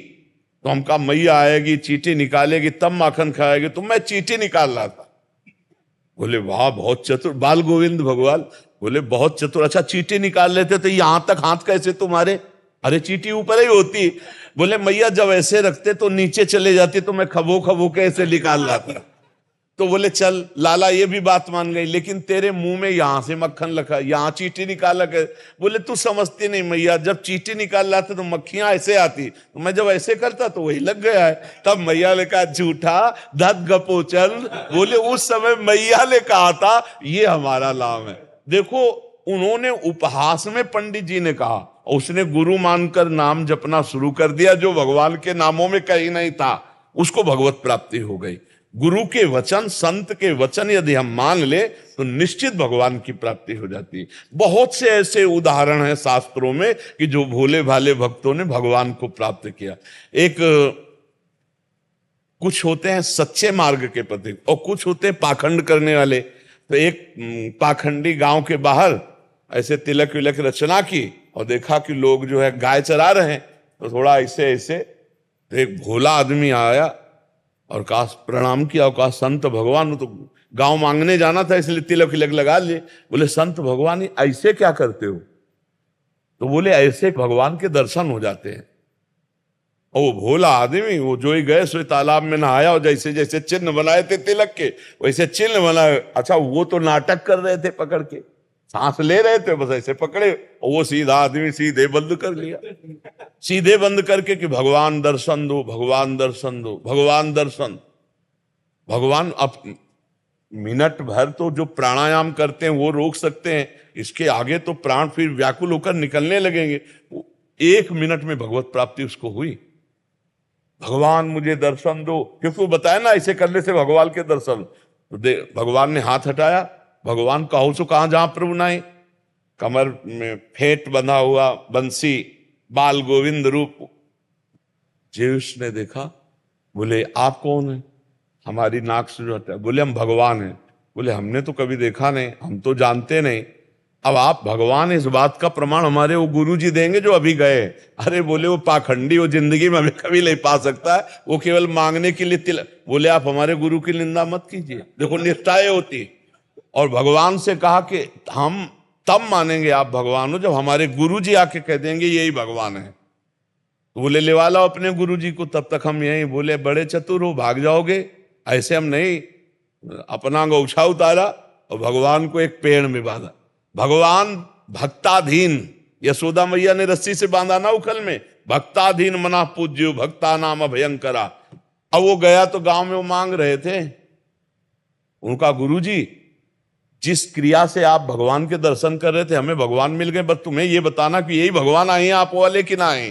तो हम कहा मैया आएगी चींटी निकालेगी तब माखन खाएगी, तो मैं चींटी निकाल रहा था। बोले वाह बहुत चतुर, बाल गोविंद भगवान बोले बहुत चतुर, अच्छा चींटी निकाल लेते तो यहां तक हाथ कैसे तुम्हारे? अरे चींटी ऊपर ही होती। बोले मैया जब ऐसे रखते तो नीचे चले जाती, तो मैं खबो खबो के ऐसे निकाल रहा था। तो बोले चल लाला ये भी बात मान गई, लेकिन तेरे मुंह में यहां से मक्खन लगा, यहां चींटी निकाला कर। बोले तू समझती नहीं मैया, जब चींटी निकाल लाते तो मक्खियां ऐसे आती, तो मैं जब ऐसे करता तो वही लग गया है। तब मैया ने कहा झूठा धत गपोचल। बोले उस समय मैया ने कहा था ये हमारा नाम है। देखो उन्होंने उपहास में पंडित जी ने कहा, और उसने गुरु मानकर नाम जपना शुरू कर दिया, जो भगवान के नामों में कहीं नहीं था, उसको भगवत प्राप्ति हो गई। गुरु के वचन, संत के वचन यदि हम मान ले तो निश्चित भगवान की प्राप्ति हो जाती है। बहुत से ऐसे उदाहरण हैं शास्त्रों में कि जो भोले भाले भक्तों ने भगवान को प्राप्त किया। एक कुछ होते हैं सच्चे मार्ग के प्रति और कुछ होते हैं पाखंड करने वाले। तो एक पाखंडी गांव के बाहर ऐसे तिलक विलक रचना की और देखा कि लोग जो है गाय चरा रहे हैं, तो थोड़ा ऐसे ऐसे, तो एक भोला आदमी आया और कहा प्रणाम किया और कहा संत भगवान, तो गांव मांगने जाना था इसलिए तिलक विलक लगा लिए। बोले संत भगवान ऐसे क्या करते हो? तो बोले ऐसे भगवान के दर्शन हो जाते हैं। और वो भोला आदमी वो जो ही गए सो तालाब में नहाया और जैसे जैसे चिन्ह बनाए थे तिलक के वैसे चिन्ह बनाए। अच्छा वो तो नाटक कर रहे थे, पकड़ के सांस ले रहे थे, बस ऐसे पकड़े और वो सीधा आदमी सीधे बंद कर लिया, सीधे बंद करके कि भगवान दर्शन दो, भगवान दर्शन दो, भगवान दर्शन। भगवान अब मिनट भर तो जो प्राणायाम करते हैं वो रोक सकते हैं, इसके आगे तो प्राण फिर व्याकुल होकर निकलने लगेंगे। 1 मिनट में भगवत प्राप्ति उसको हुई। भगवान मुझे दर्शन दो, क्योंकि वो बताया ना ऐसे करने से भगवान के दर्शन। तो भगवान ने हाथ हटाया, भगवान कहो सो कहां जहां प्रभु नाई, कमर में फेंट बंधा हुआ बंसी, बाल गोविंद रूप। जेउस ने देखा, बोले आप कौन है? हमारी नाक से जो हटा। बोले हम भगवान हैं। बोले हमने तो कभी देखा नहीं, हम तो जानते नहीं। अब आप भगवान, इस बात का प्रमाण हमारे वो गुरु जी देंगे जो अभी गए। अरे बोले वो पाखंडी, वो जिंदगी में हमें कभी नहीं पा सकता है, वो केवल मांगने के लिए तिलक। बोले आप हमारे गुरु की निंदा मत कीजिए, देखो निष्ठाएं होती। और भगवान से कहा कि हम तब मानेंगे आप भगवान हो जब हमारे गुरु जी आके कह देंगे यही भगवान है। तो बोले ले वाला अपने गुरु जी को, तब तक हम यही। बोले बड़े चतुर हो, भाग जाओगे, ऐसे हम नहीं। अपना गौछा उतारा और भगवान को एक पेड़ में बांधा। भगवान भक्ताधीन, यशोदा मैया ने रस्सी से बांधा ना उखल में, भक्ताधीन मना पूज्यो भक्ता नाम अभयंकरा। अब वो गया तो गांव में वो मांग रहे थे, उनका गुरुजी जिस क्रिया से आप भगवान के दर्शन कर रहे थे हमें भगवान मिल गए, बस तुम्हें ये बताना कि यही भगवान आए हैं आप वाले कि ना आए।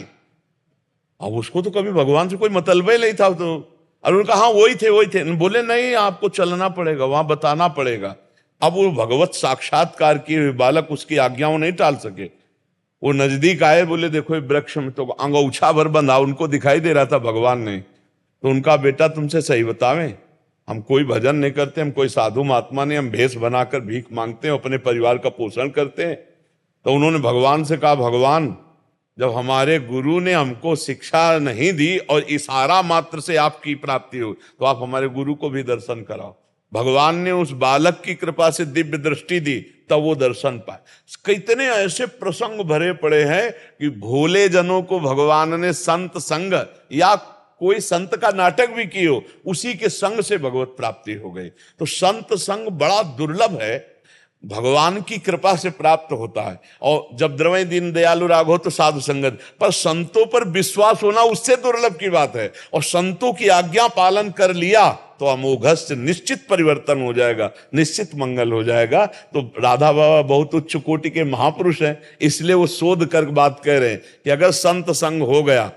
अब उसको तो कभी भगवान से कोई मतलब ही नहीं था। तो और उन्होंने कहा हाँ वही थे वही थे। बोले नहीं आपको चलना पड़ेगा, वहां बताना पड़ेगा। अब वो भगवत साक्षात्कार किए हुए बालक उसकी आज्ञाओं नहीं टाल सके। वो नजदीक आए, बोले देखो ये वृक्ष में तो अंगोछा भर बंधा, उनको दिखाई दे रहा था भगवान ने। तो उनका बेटा तुमसे सही बतावें, हम कोई भजन नहीं करते, हम कोई साधु महात्मा नहीं, हम भेष बनाकर भीख मांगते हैं, अपने परिवार का पोषण करते हैं। तो उन्होंने भगवान से कहा, भगवान जब हमारे गुरु ने हमको शिक्षा नहीं दी और इशारा मात्र से आपकी प्राप्ति हो, तो आप हमारे गुरु को भी दर्शन कराओ। भगवान ने उस बालक की कृपा से दिव्य दृष्टि दी, तब वो दर्शन पाए। कितने ऐसे प्रसंग भरे पड़े हैं कि भोले जनों को भगवान ने संत संग या कोई संत का नाटक भी किए, उसी के संग से भगवत प्राप्ति हो गई। तो संत संग बड़ा दुर्लभ है, भगवान की कृपा से प्राप्त होता है। और जब द्रव्य दीन दयालु राग हो तो साधु संगत, पर संतों पर विश्वास होना उससे दुर्लभ की बात है। और संतों की आज्ञा पालन कर लिया तो अमोघस्य निश्चित परिवर्तन हो जाएगा, निश्चित मंगल हो जाएगा। तो राधा बाबा बहुत उच्च कोटि के महापुरुष हैं, इसलिए वो शोध कर बात कह रहे हैं कि अगर संत संग हो गया,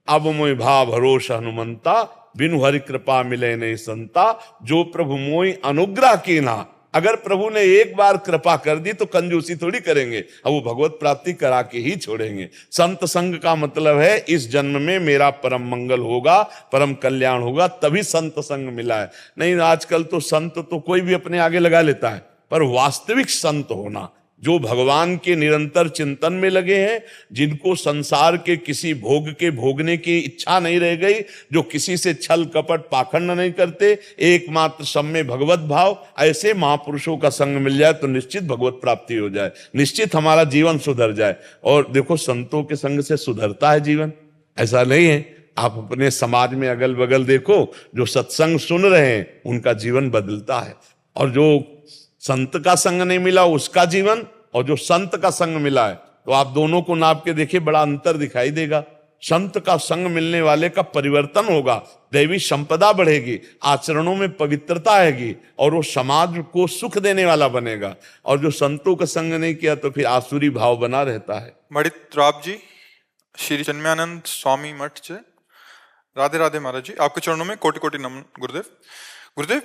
अब मोहि भाव भरोस हनुमंता, बिनु हरि कृपा मिले नहीं संता, जो प्रभु मोहि अनुग्रह कीना। अगर प्रभु ने एक बार कृपा कर दी तो कंजूसी थोड़ी करेंगे, अब वो भगवत प्राप्ति करा के ही छोड़ेंगे। संत संग का मतलब है इस जन्म में मेरा परम मंगल होगा, परम कल्याण होगा, तभी संत संग मिला है। नहीं आजकल तो संत तो कोई भी अपने आगे लगा लेता है, पर वास्तविक संत होना जो भगवान के निरंतर चिंतन में लगे हैं, जिनको संसार के किसी भोग के भोगने की इच्छा नहीं रह गई, जो किसी से छल कपट पाखंड नहीं करते, एकमात्र सब में भगवत भाव, ऐसे महापुरुषों का संग मिल जाए तो निश्चित भगवत प्राप्ति हो जाए, निश्चित हमारा जीवन सुधर जाए। और देखो संतों के संग से सुधरता है जीवन, ऐसा नहीं है। आप अपने समाज में अगल बगल देखो, जो सत्संग सुन रहे हैं उनका जीवन बदलता है, और जो संत का संग नहीं मिला उसका जीवन, और जो संत का संग मिला है, तो आप दोनों को नाप के देखिए, बड़ा अंतर दिखाई देगा। संत का संग मिलने वाले का परिवर्तन होगा, दैवी संपदा बढ़ेगी, आचरणों में पवित्रता आएगी, और वो समाज को सुख देने वाला बनेगा। और जो संतों का संग नहीं किया तो फिर आसुरी भाव बना रहता है। मणित राव जी, श्री चिन्मयानंद स्वामी मठ से, राधे राधे महाराज जी, आपके चरणों में कोटि कोटि नमन गुरुदेव। गुरुदेव,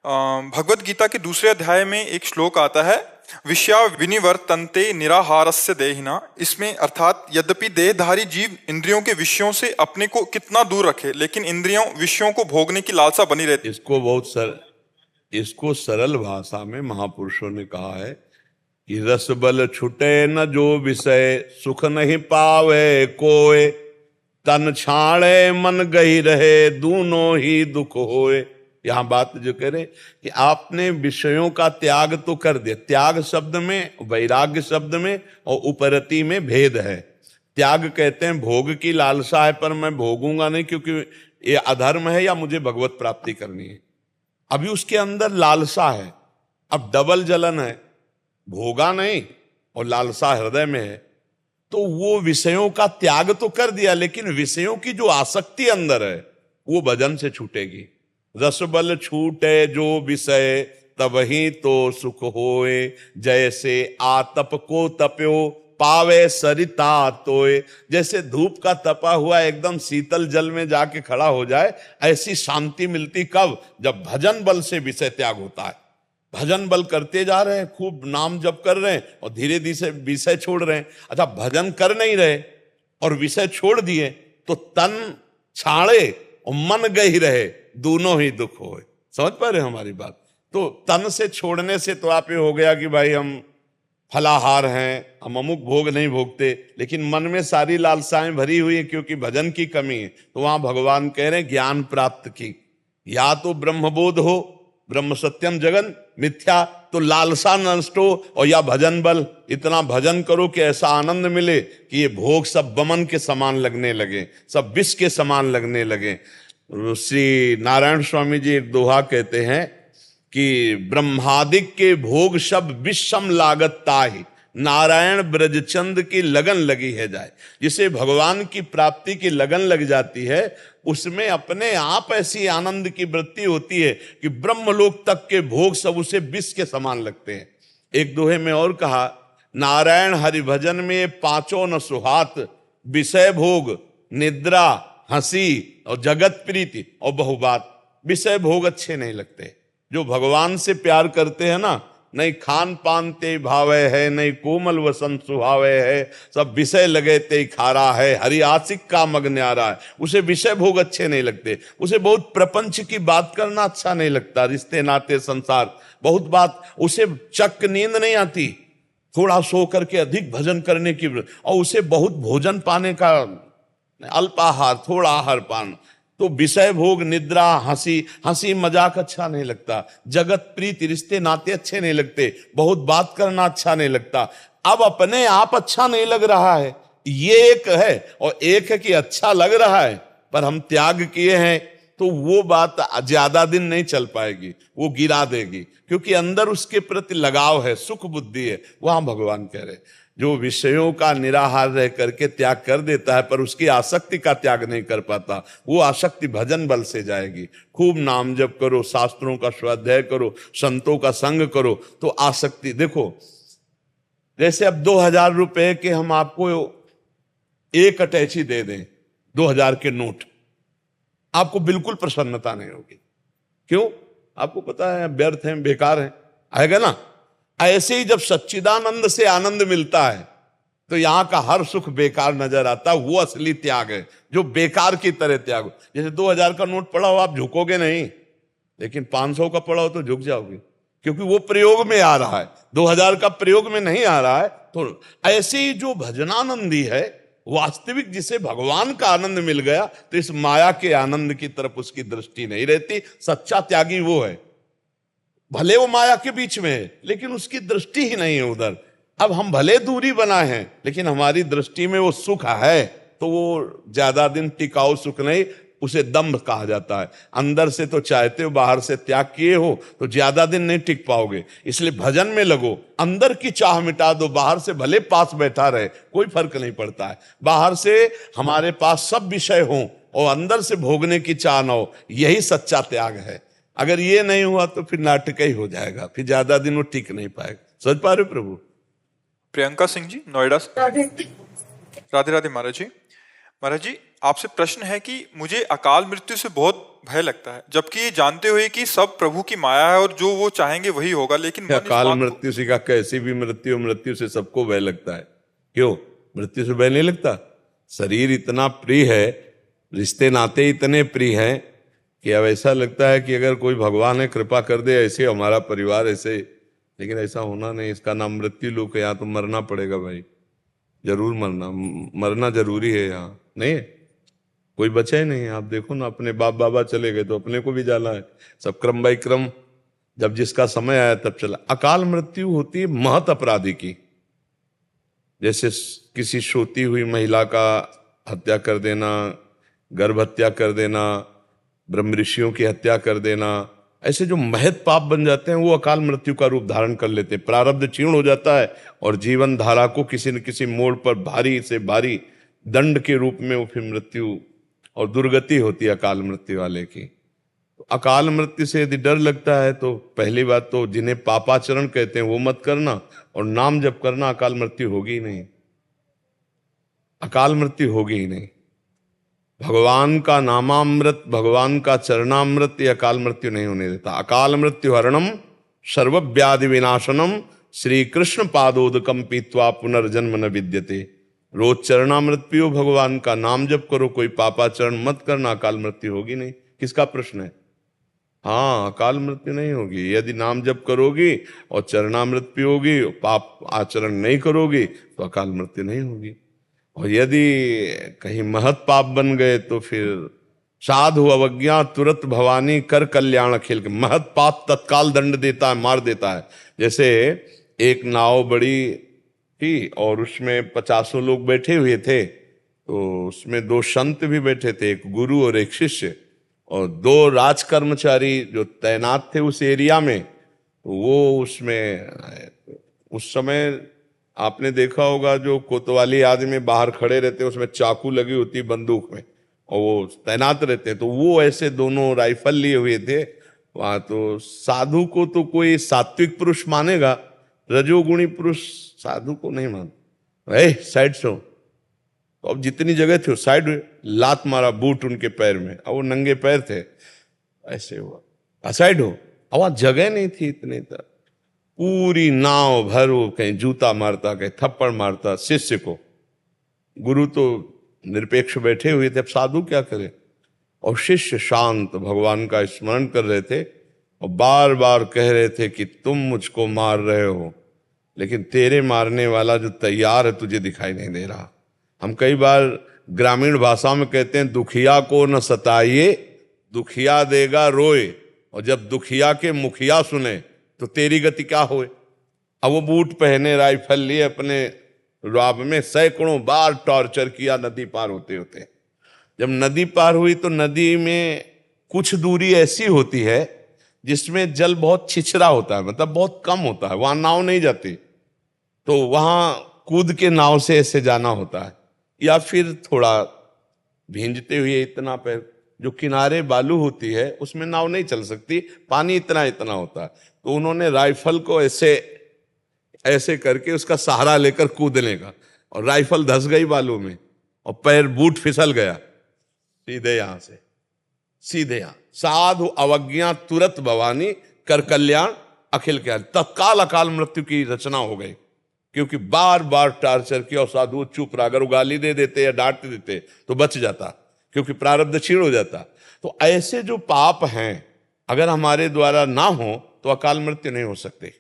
भगवत गीता के दूसरे अध्याय में एक श्लोक आता है, विषया विनिवर्तन्ते निराहारस्य देहिना। इसमें अर्थात यद्यपि देहधारी जीव इंद्रियों के विषयों से अपने को कितना दूर रखे, लेकिन इंद्रियों विषयों को भोगने की लालसा बनी रहती। इसको सरल भाषा में महापुरुषों ने कहा है कि रस बल छुटे न जो विषय, सुख नहीं पावे कोय, तन छाड़े मन गही रहे, दूनों ही दुख होए। यहां बात जो कह रहे कि आपने विषयों का त्याग तो कर दिया। त्याग शब्द में, वैराग्य शब्द में और उपरति में भेद है। त्याग कहते हैं भोग की लालसा है, पर मैं भोगूंगा नहीं क्योंकि ये अधर्म है या मुझे भगवत प्राप्ति करनी है। अभी उसके अंदर लालसा है, अब डबल जलन है, भोगा नहीं और लालसा हृदय में है, तो वो विषयों का त्याग तो कर दिया, लेकिन विषयों की जो आसक्ति अंदर है वो भजन से छूटेगी। रस बल छूटे जो विषय, तब ही तो सुख होए, जैसे आतप को तप्यो, पावे सरिता तोए। जैसे धूप का तपा हुआ एकदम शीतल जल में जाके खड़ा हो जाए, ऐसी शांति मिलती कब? जब भजन बल से विषय त्याग होता है। भजन बल करते जा रहे हैं, खूब नाम जप कर रहे हैं और धीरे धीरे विषय छोड़ रहे हैं। अच्छा, भजन कर नहीं रहे और विषय छोड़ दिए तो तन छाड़े और मन गही रहे, दोनों ही दुख होए। समझ पा रहे हमारी बात? तो तन से छोड़ने से तो आप ये हो गया कि भाई हम फलाहार हैं, हम अमुक भोग नहीं भोगते, लेकिन मन में सारी लालसाएं भरी हुई है क्योंकि भजन की कमी है। तो वहां भगवान कह रहे हैं ज्ञान प्राप्त की, या तो ब्रह्मबोध हो, ब्रह्म सत्यम जगन मिथ्या, तो लालसा नष्ट हो, और या भजन बल, इतना भजन करो कि ऐसा आनंद मिले कि ये भोग सब बमन के समान लगने लगे, सब विष के समान लगने लगे। श्री नारायण स्वामी जी एक दोहा कहते हैं कि ब्रह्मादिक के भोग सब विषम लागत ताहि, नारायण ब्रजचंद की लगन लगी है जाए। जिसे भगवान की प्राप्ति की लगन लग जाती है, उसमें अपने आप ऐसी आनंद की वृत्ति होती है कि ब्रह्मलोक तक के भोग सब उसे विष के समान लगते हैं। एक दोहे में और कहा, नारायण हरि भजन में पांचों न सुहात, विषय भोग, निद्रा, हंसी और जगत प्रीति और बहुबात। विषय भोग अच्छे नहीं लगते। जो भगवान से प्यार करते हैं ना, नहीं खान पान ते भावे है, नहीं कोमल वसन सुहावे है, सब विषय लगे ते खारा है, हरि आशिक का मग न्यारा है। उसे विषय भोग अच्छे नहीं लगते, उसे बहुत प्रपंच की बात करना अच्छा नहीं लगता, रिश्ते नाते संसार बहुत बात, उसे चक नींद नहीं आती, थोड़ा सो करके अधिक भजन करने की, और उसे बहुत भोजन पाने का, अल्पाहार थोड़ा आहार पान, तो विषय भोग निद्रा हंसी हंसी मजाक अच्छा नहीं लगता, जगत प्रीति रिश्ते नाते अच्छे नहीं लगते, बहुत बात करना अच्छा नहीं लगता। अब अपने आप अच्छा नहीं लग रहा है, ये एक है, और एक है कि अच्छा लग रहा है पर हम त्याग किए हैं, तो वो बात ज्यादा दिन नहीं चल पाएगी, वो गिरा देगी, क्योंकि अंदर उसके प्रति लगाव है, सुख बुद्धि है। वहां भगवान कह रहे जो विषयों का निराहार रह करके त्याग कर देता है पर उसकी आसक्ति का त्याग नहीं कर पाता, वो आसक्ति भजन बल से जाएगी। खूब नाम जप करो, शास्त्रों का स्वाध्याय करो, संतों का संग करो, तो आसक्ति देखो। जैसे अब 2000 रुपए के हम आपको एक अटैची दे दें, 2000 के नोट, आपको बिल्कुल प्रसन्नता नहीं होगी। क्यों? आपको पता है व्यर्थ है, बेकार है, आएगा ना। ऐसे ही जब सच्चिदानंद से आनंद मिलता है तो यहां का हर सुख बेकार नजर आता, वो असली त्याग है, जो बेकार की तरह त्याग। जैसे 2000 का नोट पड़ा हो, आप झुकोगे नहीं, लेकिन 500 का पड़ा हो तो झुक जाओगे, क्योंकि वो प्रयोग में आ रहा है, 2000 का प्रयोग में नहीं आ रहा है। तो ऐसे ही जो भजनानंदी है, वास्तविक जिसे भगवान का आनंद मिल गया, तो इस माया के आनंद की तरफ उसकी दृष्टि नहीं रहती। सच्चा त्यागी वो है, भले वो माया के बीच में है लेकिन उसकी दृष्टि ही नहीं है उधर। अब हम भले दूरी बनाए हैं लेकिन हमारी दृष्टि में वो सुख है, तो वो ज्यादा दिन टिकाऊ सुख नहीं, उसे दम्भ कहा जाता है। अंदर से तो चाहते हो, बाहर से त्याग किए हो तो ज्यादा दिन नहीं टिक पाओगे, इसलिए भजन में लगो। अंदर की चाह मिटा दो, बाहर से भले पास बैठा रहे कोई फर्क नहीं पड़ता है। बाहर से हमारे पास सब विषय हो और अंदर से भोगने की चाह न हो, यही सच्चा त्याग है। अगर ये नहीं हुआ तो फिर नाटक ही हो जाएगा, फिर ज्यादा दिन वो टिक नहीं पाएगा। समझ पा रहे हो प्रभु? प्रियंका सिंह जी, नोएडा से। राधे राधे महाराज जी। महाराज जी, आपसे प्रश्न है कि मुझे अकाल मृत्यु से बहुत भय लगता है, जबकि ये जानते हुए कि सब प्रभु की माया है और जो वो चाहेंगे वही होगा, लेकिन अकाल मृत्यु से का कैसी भी मृत्यु, मृत्यु से सबको भय लगता है। क्यों? मृत्यु से भय नहीं लगता। शरीर इतना प्रिय है, रिश्ते नाते इतने प्रिय हैं कि अब ऐसा लगता है कि अगर कोई भगवान है कृपा कर दे, ऐसे हमारा परिवार ऐसे, लेकिन ऐसा होना नहीं। इसका नाम मृत्यु लोक है, यहाँ तो मरना पड़ेगा भाई, जरूर मरना जरूरी है। यहाँ नहीं कोई बचा ही नहीं। आप देखो ना, अपने बाप बाबा चले गए तो अपने को भी जाना है, सब क्रम बाई क्रम, जब जिसका समय आया तब चला। अकाल मृत्यु होती है महत अपराधी की, जैसे किसी सोती हुई महिला का हत्या कर देना, गर्भ हत्या कर देना, ब्रह्म ऋषियों की हत्या कर देना, ऐसे जो महत पाप बन जाते हैं वो अकाल मृत्यु का रूप धारण कर लेते हैं। प्रारब्ध क्षीण हो जाता है और जीवन धारा को किसी न किसी मोड़ पर भारी से भारी दंड के रूप में वो फिर मृत्यु और दुर्गति होती है अकाल मृत्यु वाले की। तो अकाल मृत्यु से यदि डर लगता है तो पहली बात तो जिन्हें पापाचरण कहते हैं वो मत करना, और नाम जप करना, अकाल मृत्यु होगी ही नहीं, अकाल मृत्यु होगी ही नहीं। भगवान का नामामृत, भगवान का चरणामृत, ये अकाल मृत्यु नहीं होने देता। अकाल मृत्यु हरणम सर्वव्याधि विनाशनम श्री कृष्ण पादोदकम पीत्वा पुनर्जन्म न विद्यते। रोज चरणामृत पियो, भगवान का नाम जप करो, कोई पापाचरण मत करना, अकाल मृत्यु होगी नहीं। किसका प्रश्न है? हाँ, अकाल मृत्यु नहीं होगी यदि नाम जप करोगी और चरणामृत पियोगी, पाप आचरण नहीं करोगी तो अकाल मृत्यु नहीं होगी। और यदि कहीं महत पाप बन गए तो फिर साधु अवज्ञा तुरंत भवानी कर कल्याण अखिल के। महत पाप तत्काल दंड देता है, मार देता है। जैसे एक नाव बड़ी थी और उसमें 50 लोग बैठे हुए थे, तो उसमें 2 संत भी बैठे थे, एक गुरु और एक शिष्य, और 2 राज कर्मचारी जो तैनात थे उस एरिया में। वो उसमें उस समय आपने देखा होगा जो कोतवाली आदमी बाहर खड़े रहते हैं, उसमें चाकू लगी होती बंदूक में, और वो तैनात रहते हैं। तो वो ऐसे दोनों राइफल लिए हुए थे वहां। तो साधु को तो कोई सात्विक पुरुष मानेगा, रजोगुणी पुरुष साधु को नहीं मानता। साइड से, तो अब जितनी जगह थी साइड लात मारा बूट उनके पैर में, और वो नंगे पैर थे, ऐसे हुआ साइड हो। अब वहां जगह नहीं थी इतनी तरह, पूरी नाव भर वो कहीं जूता मारता, कहीं थप्पड़ मारता शिष्य को। गुरु तो निरपेक्ष बैठे हुए थे, अब साधु क्या करे। और शिष्य शांत भगवान का स्मरण कर रहे थे और बार बार कह रहे थे कि तुम मुझको मार रहे हो, लेकिन तेरे मारने वाला जो तैयार है तुझे दिखाई नहीं दे रहा। हम कई बार ग्रामीण भाषा में कहते हैं दुखिया को न सताइए, दुखिया देगा रोए। और जब दुखिया के मुखिया सुने तो तेरी गति क्या होए। अब वो बूट पहने, राइफल लिए, अपने राब में सैकड़ों बार टॉर्चर किया नदी पार होते होते। जब नदी पार हुई तो नदी में कुछ दूरी ऐसी होती है जिसमें जल बहुत छिछरा होता है, मतलब बहुत कम होता है, वहां नाव नहीं जाती, तो वहां कूद के नाव से ऐसे जाना होता है, या फिर थोड़ा भींजते हुए इतना पैर, जो किनारे बालू होती है उसमें नाव नहीं चल सकती, पानी इतना इतना होता है। तो उन्होंने राइफल को ऐसे ऐसे करके उसका सहारा लेकर कूदने का, और राइफल धंस गई बालू में और पैर बूट फिसल गया, सीधे यहां से सीधे यहां। साधु अवज्ञा तुरंत भवानी कर कल्याण अखिल ज्ञान, तत्काल अकाल मृत्यु की रचना हो गई, क्योंकि बार बार टार्चर किया और साधु चुप रहा। अगर वो गाली दे देते या डांट देते तो बच जाता, क्योंकि प्रारब्ध क्षीण हो जाता। तो ऐसे जो पाप हैं अगर हमारे द्वारा ना हो तो अकाल मृत्यु नहीं हो सकती।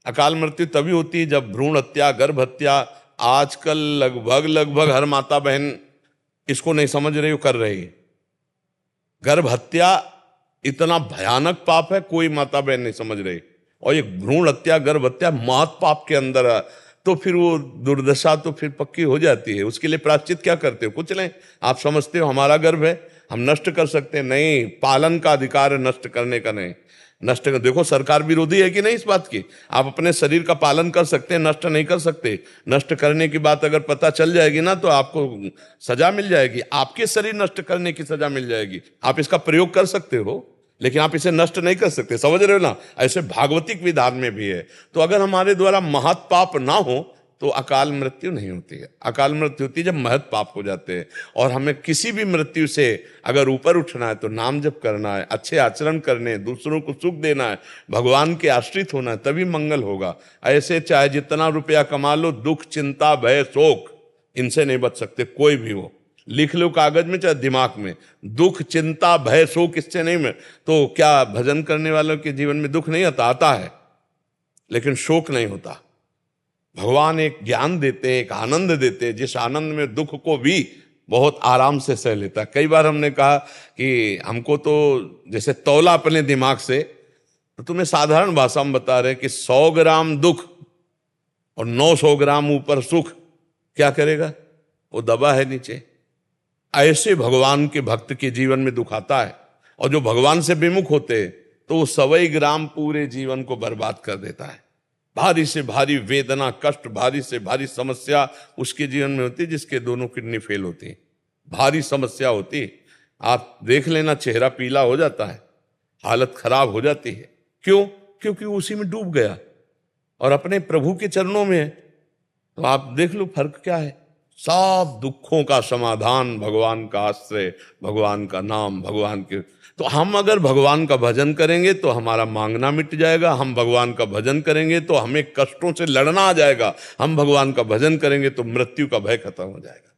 अकाल मृत्यु तभी होती है जब भ्रूण हत्या, गर्भ हत्या, आजकल लगभग हर माता बहन इसको नहीं समझ रही हो, कर रही है। गर्भ हत्या इतना भयानक पाप है, कोई माता बहन नहीं समझ रही, और एक भ्रूण हत्या, गर्भ हत्या महत पाप के अंदर है। तो फिर वो दुर्दशा तो फिर पक्की हो जाती है। उसके लिए प्रायश्चित क्या करते हो? कुछ नहीं। आप समझते हो हमारा गर्भ है, हम नष्ट कर सकते हैं? नहीं, पालन का अधिकार है, नष्ट करने का नहीं। नष्ट कर, देखो सरकार विरोधी है कि नहीं इस बात की? आप अपने शरीर का पालन कर सकते हैं, नष्ट नहीं कर सकते। नष्ट करने की बात अगर पता चल जाएगी ना तो आपको सजा मिल जाएगी, आपके शरीर नष्ट करने की सजा मिल जाएगी। आप इसका प्रयोग कर सकते हो लेकिन आप इसे नष्ट नहीं कर सकते, समझ रहे हो ना? ऐसे भागवतिक विधान में भी है। तो अगर हमारे द्वारा महत पाप ना हो तो अकाल मृत्यु नहीं होती है। अकाल मृत्यु होती है जब महत पाप हो जाते हैं। और हमें किसी भी मृत्यु से अगर ऊपर उठना है तो नाम जप करना है, अच्छे आचरण करने हैं, दूसरों को सुख देना है, भगवान के आश्रित होना है, तभी मंगल होगा। ऐसे चाहे जितना रुपया कमा लो, दुख चिंता भय शोक इनसे नहीं बच सकते कोई भी हो। लिख लो कागज में चाहे दिमाग में, दुख चिंता भय शोक इससे नहीं में। तो क्या भजन करने वालों के जीवन में दुख नहीं आता? आता है, लेकिन शोक नहीं होता। भगवान एक ज्ञान देते हैं, एक आनंद देते हैं, जिस आनंद में दुख को भी बहुत आराम से सह लेता है। कई बार हमने कहा कि हमको तो जैसे तौला अपने दिमाग से, तो तुम्हें साधारण भाषा में बता रहे हैं कि 100 ग्राम दुख और 900 ग्राम ऊपर सुख, क्या करेगा? वो दबा है नीचे। ऐसे भगवान के भक्त के जीवन में दुख आता है, और जो भगवान से विमुख होते हैं तो वो 100 ग्राम पूरे जीवन को बर्बाद कर देता है। भारी से भारी वेदना, कष्ट, भारी से भारी समस्या उसके जीवन में होती है जिसके दोनों किडनी फेल होती है। भारी समस्या होती है, आप देख लेना, चेहरा पीला हो जाता है, हालत खराब हो जाती है। क्यों? क्योंकि वो उसी में डूब गया और अपने प्रभु के चरणों में है। तो आप देख लो फर्क क्या है। सब दुखों का समाधान भगवान का आश्रय, भगवान का नाम, भगवान के। तो हम अगर भगवान का भजन करेंगे तो हमारा मांगना मिट जाएगा। हम भगवान का भजन करेंगे तो हमें कष्टों से लड़ना आ जाएगा। हम भगवान का भजन करेंगे तो मृत्यु का भय खत्म हो जाएगा।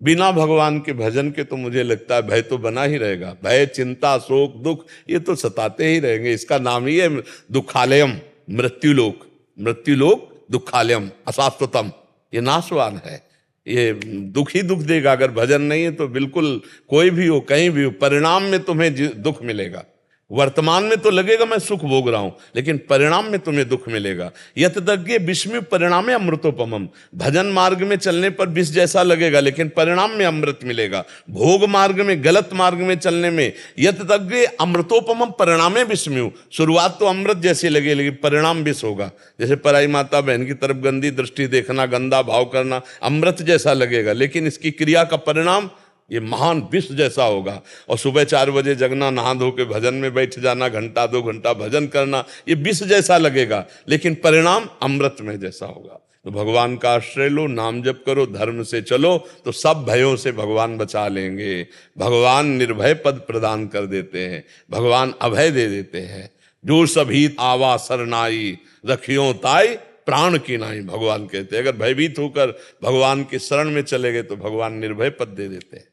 बिना भगवान के भजन के तो मुझे लगता है भय तो बना ही रहेगा। भय चिंता शोक दुख ये तो सताते ही रहेंगे। इसका नाम ही है दुखालयम, मृत्युलोक। मृत्युलोक दुखालयम अशाश्वतम, ये नाशवान है, ये दुख ही दुख देगा। अगर भजन नहीं है तो बिल्कुल कोई भी हो, कहीं भी हो, परिणाम में तुम्हें दुख मिलेगा। वर्तमान में तो लगेगा मैं सुख भोग रहा हूं, लेकिन परिणाम में तुम्हें दुख मिलेगा। यतदग्गे विस्मय परिणामे अमृतोपमम। भजन मार्ग में चलने पर विष जैसा लगेगा, लेकिन परिणाम में अमृत मिलेगा। भोग मार्ग में, गलत मार्ग में चलने में यतदग्गे अमृतोपमम परिणामे विस्मय। शुरुआत तो अमृत जैसी लगे, लेकिन परिणाम विष होगा। जैसे पराई माता बहन की तरफ गंदी दृष्टि देखना, गंदा भाव करना अमृत जैसा लगेगा, लेकिन इसकी क्रिया का परिणाम ये महान विष जैसा होगा। और सुबह 4 बजे जगना, नहा धो के भजन में बैठ जाना, घंटा 2 घंटा भजन करना, ये विष जैसा लगेगा, लेकिन परिणाम अमृत में जैसा होगा। तो भगवान का आश्रय लो, नाम जप करो, धर्म से चलो, तो सब भयों से भगवान बचा लेंगे। भगवान निर्भय पद प्रदान कर देते हैं, भगवान अभय दे देते हैं। जो सभी आवा सरनाई, रखियो ताई प्राण की नाई। भगवान कहते हैं अगर भयभीत होकर भगवान की शरण में चले गए तो भगवान निर्भय पद दे देते हैं।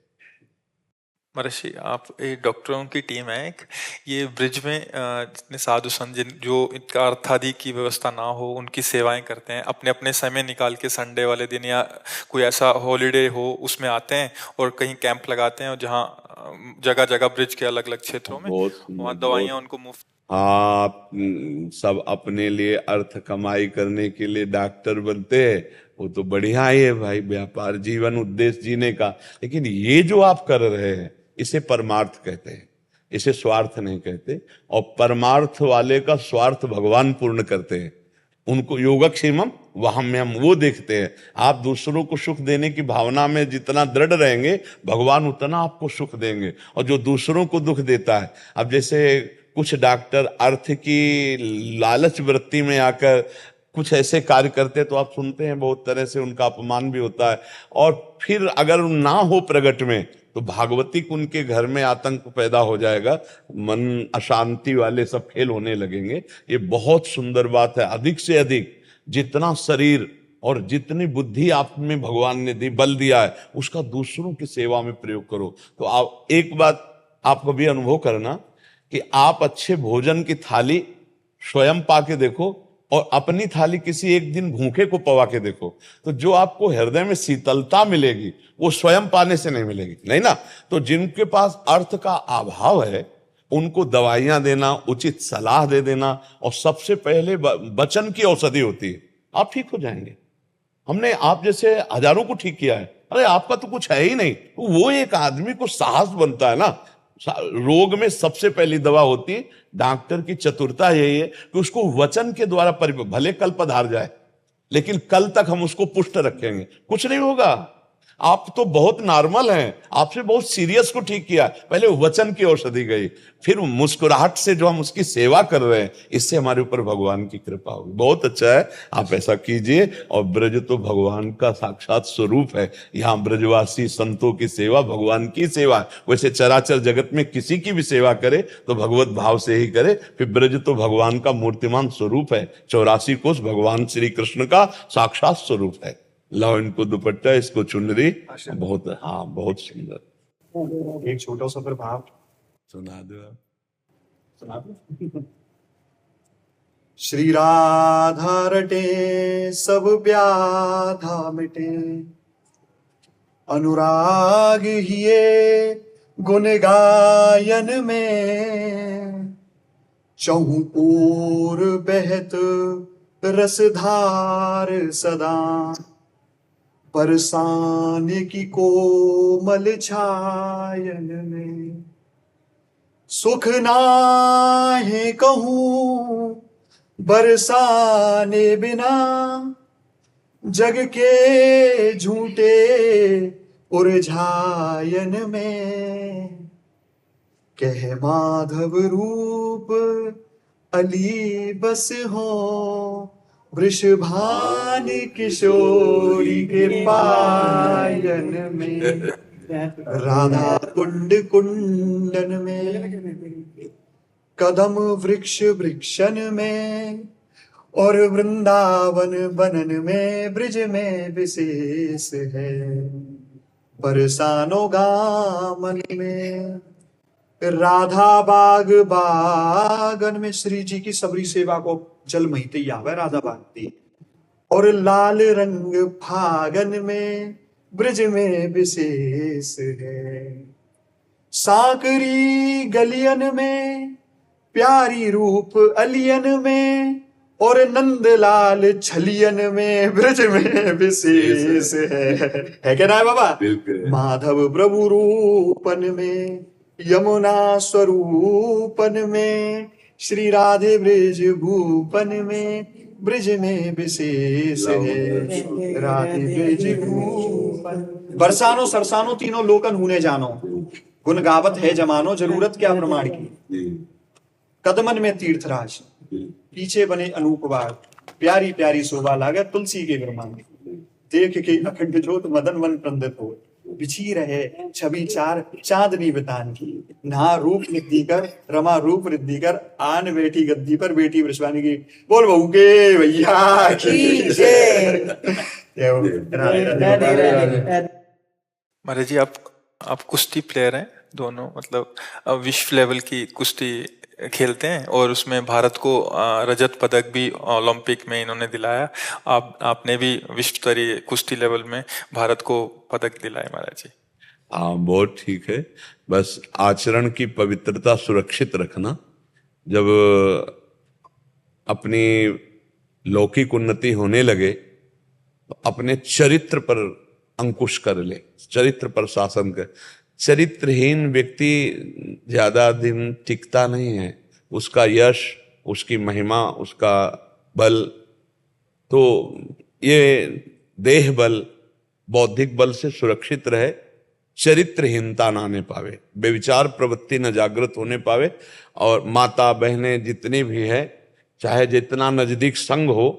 महर्षि, आप एक डॉक्टरों की टीम है एक, ये ब्रिज में जितने साधु संत जो इनका अर्थादि की व्यवस्था ना हो उनकी सेवाएं करते हैं, अपने अपने समय निकाल के संडे वाले दिन या कोई ऐसा हॉलीडे हो उसमें आते हैं और कहीं कैंप लगाते हैं, और जहाँ जगह जगह ब्रिज के अलग अलग क्षेत्रों में वहाँ दवाइयाँ उनको मुफ्त। हाँ, आप सब अपने लिए अर्थ कमाई करने के लिए डॉक्टर बनते हैं, वो तो बढ़िया ही है भाई, व्यापार जीवन उद्देश्य जीने का। लेकिन ये जो आप कर रहे हैं इसे परमार्थ कहते हैं, इसे स्वार्थ नहीं कहते। और परमार्थ वाले का स्वार्थ भगवान पूर्ण करते हैं। उनको योगक्षेमम वहाम्यम वो देखते हैं। आप दूसरों को सुख देने की भावना में जितना दृढ़ रहेंगे भगवान उतना आपको सुख देंगे। और जो दूसरों को दुख देता है, अब जैसे कुछ डॉक्टर अर्थ की लालच वृत्ति में आकर कुछ ऐसे कार्य करते तो आप सुनते हैं बहुत तरह से उनका अपमान भी होता है। और फिर अगर ना हो प्रगट में तो भागवतिक उनके घर में आतंक पैदा हो जाएगा, मन अशांति वाले सब खेल होने लगेंगे। ये बहुत सुंदर बात है। अधिक से अधिक जितना शरीर और जितनी बुद्धि आप में भगवान ने दी, बल दिया है, उसका दूसरों की सेवा में प्रयोग करो। तो आप एक बात आप कभी अनुभव करना कि आप अच्छे भोजन की थाली स्वयं पा के देखो और अपनी थाली किसी एक दिन भूखे को पवा के देखो, तो जो आपको हृदय में शीतलता मिलेगी वो स्वयं पाने से नहीं मिलेगी, नहीं ना। तो जिनके पास अर्थ का अभाव है उनको दवाइयां देना, उचित सलाह दे देना, और सबसे पहले वचन की औषधि होती है, आप ठीक हो जाएंगे। हमने आप जैसे हजारों को ठीक किया है, अरे आपका तो कुछ है ही नहीं, वो एक आदमी को साहस बनता है ना। रोग में सबसे पहली दवा होती है, डॉक्टर की चतुरता यही है कि उसको वचन के द्वारा भले कल पधार जाए लेकिन कल तक हम उसको पुष्ट रखेंगे, कुछ नहीं होगा। आप तो बहुत नॉर्मल हैं, आपसे बहुत सीरियस को ठीक किया, पहले वचन की औषधि गई, फिर मुस्कुराहट से जो हम उसकी सेवा कर रहे हैं, इससे हमारे ऊपर भगवान की कृपा होगी। बहुत अच्छा है, आप ऐसा कीजिए। और ब्रज तो भगवान का साक्षात स्वरूप है, यहाँ ब्रजवासी संतों की सेवा भगवान की सेवा है। वैसे चराचर जगत में किसी की भी सेवा करे तो भगवत भाव से ही करे। फिर ब्रज तो भगवान का मूर्तिमान स्वरूप है, 84 कोस भगवान श्री कृष्ण का साक्षात स्वरूप है। लाओ इनको दुपट्टा, इसको चुनरी, बहुत हाँ बहुत सुंदर। एक छोटा सा फिर भाव सुना दो, सुना दो। श्री राधा रटे सब व्याधा मिटे, अनुराग हिये गुण गायन में, चहु ओर बहत रसधार सदा, बरसाने की कोमल छायन में। सुख नाहे कहूं बरसाने बिना, जग के झूठे उलझायन में। कह माधव रूप अली बस हो, वृषभान किशोरी के पायन में। राधा कुंड कुंडन में, कदम वृक्ष वृक्षन में, और वृंदावन बनन में ब्रिज में विशेष है। बरसानो गामन में, राधा बाग बागन में। श्री जी की सबरी सेवा को जल महिते आवे राधा बागती। और लाल रंग फागन में ब्रिज में विशेष है। साकरी गलियन में, प्यारी रूप अलियन में, और नंदलाल छलियन में ब्रिज में विशेष है क्या ना है बाबा? माधव प्रभु रूपन में, यमुना स्वरूपन में, श्री राधे ब्रिज भूपन में ब्रिज में विशेष है। राधे ब्रिज भूपन। बरसानो सरसानो तीनों लोकन हुने जानो, गुण गावत है जमानो, जरूरत क्या प्रमाण की। कदमन में तीर्थराज, पीछे बने अनूपवार, प्यारी प्यारी शोभा लागे तुलसी के विरमान। देख के अखंड ज्योत मदन मन प्रंदित हो, बिछी रहे छवि चार चांदनी बितान की, नहा रूप निधि कर रमा रूप रिद्धि कर, आन बैठी गद्दी पर बेटी वृषवानी की। बोल बहू के भैया की जय। जय हो। महाराज जी आप कुश्ती प्लेयर हैं दोनों, मतलब विश्व लेवल की कुश्ती खेलते हैं और उसमें भारत को रजत पदक भी ओलंपिक में इन्होंने दिलाया। आपने भी विश्व स्तरीय कुश्ती लेवल में भारत को पदक दिलाया महाराज जी। हाँ, बहुत ठीक है। बस आचरण की पवित्रता सुरक्षित रखना। जब अपनी लौकिक उन्नति होने लगे तो अपने चरित्र पर अंकुश कर ले, चरित्र पर शासन कर। चरित्रहीन व्यक्ति ज्यादा दिन टिकता नहीं है। उसका यश, उसकी महिमा, उसका बल, तो ये देह बल, बौद्धिक बल से सुरक्षित रहे, चरित्रहीनता ना आने पावे, बेविचार प्रवृत्ति न जागृत होने पावे। और माता बहनें जितनी भी है, चाहे जितना नजदीक संग हो,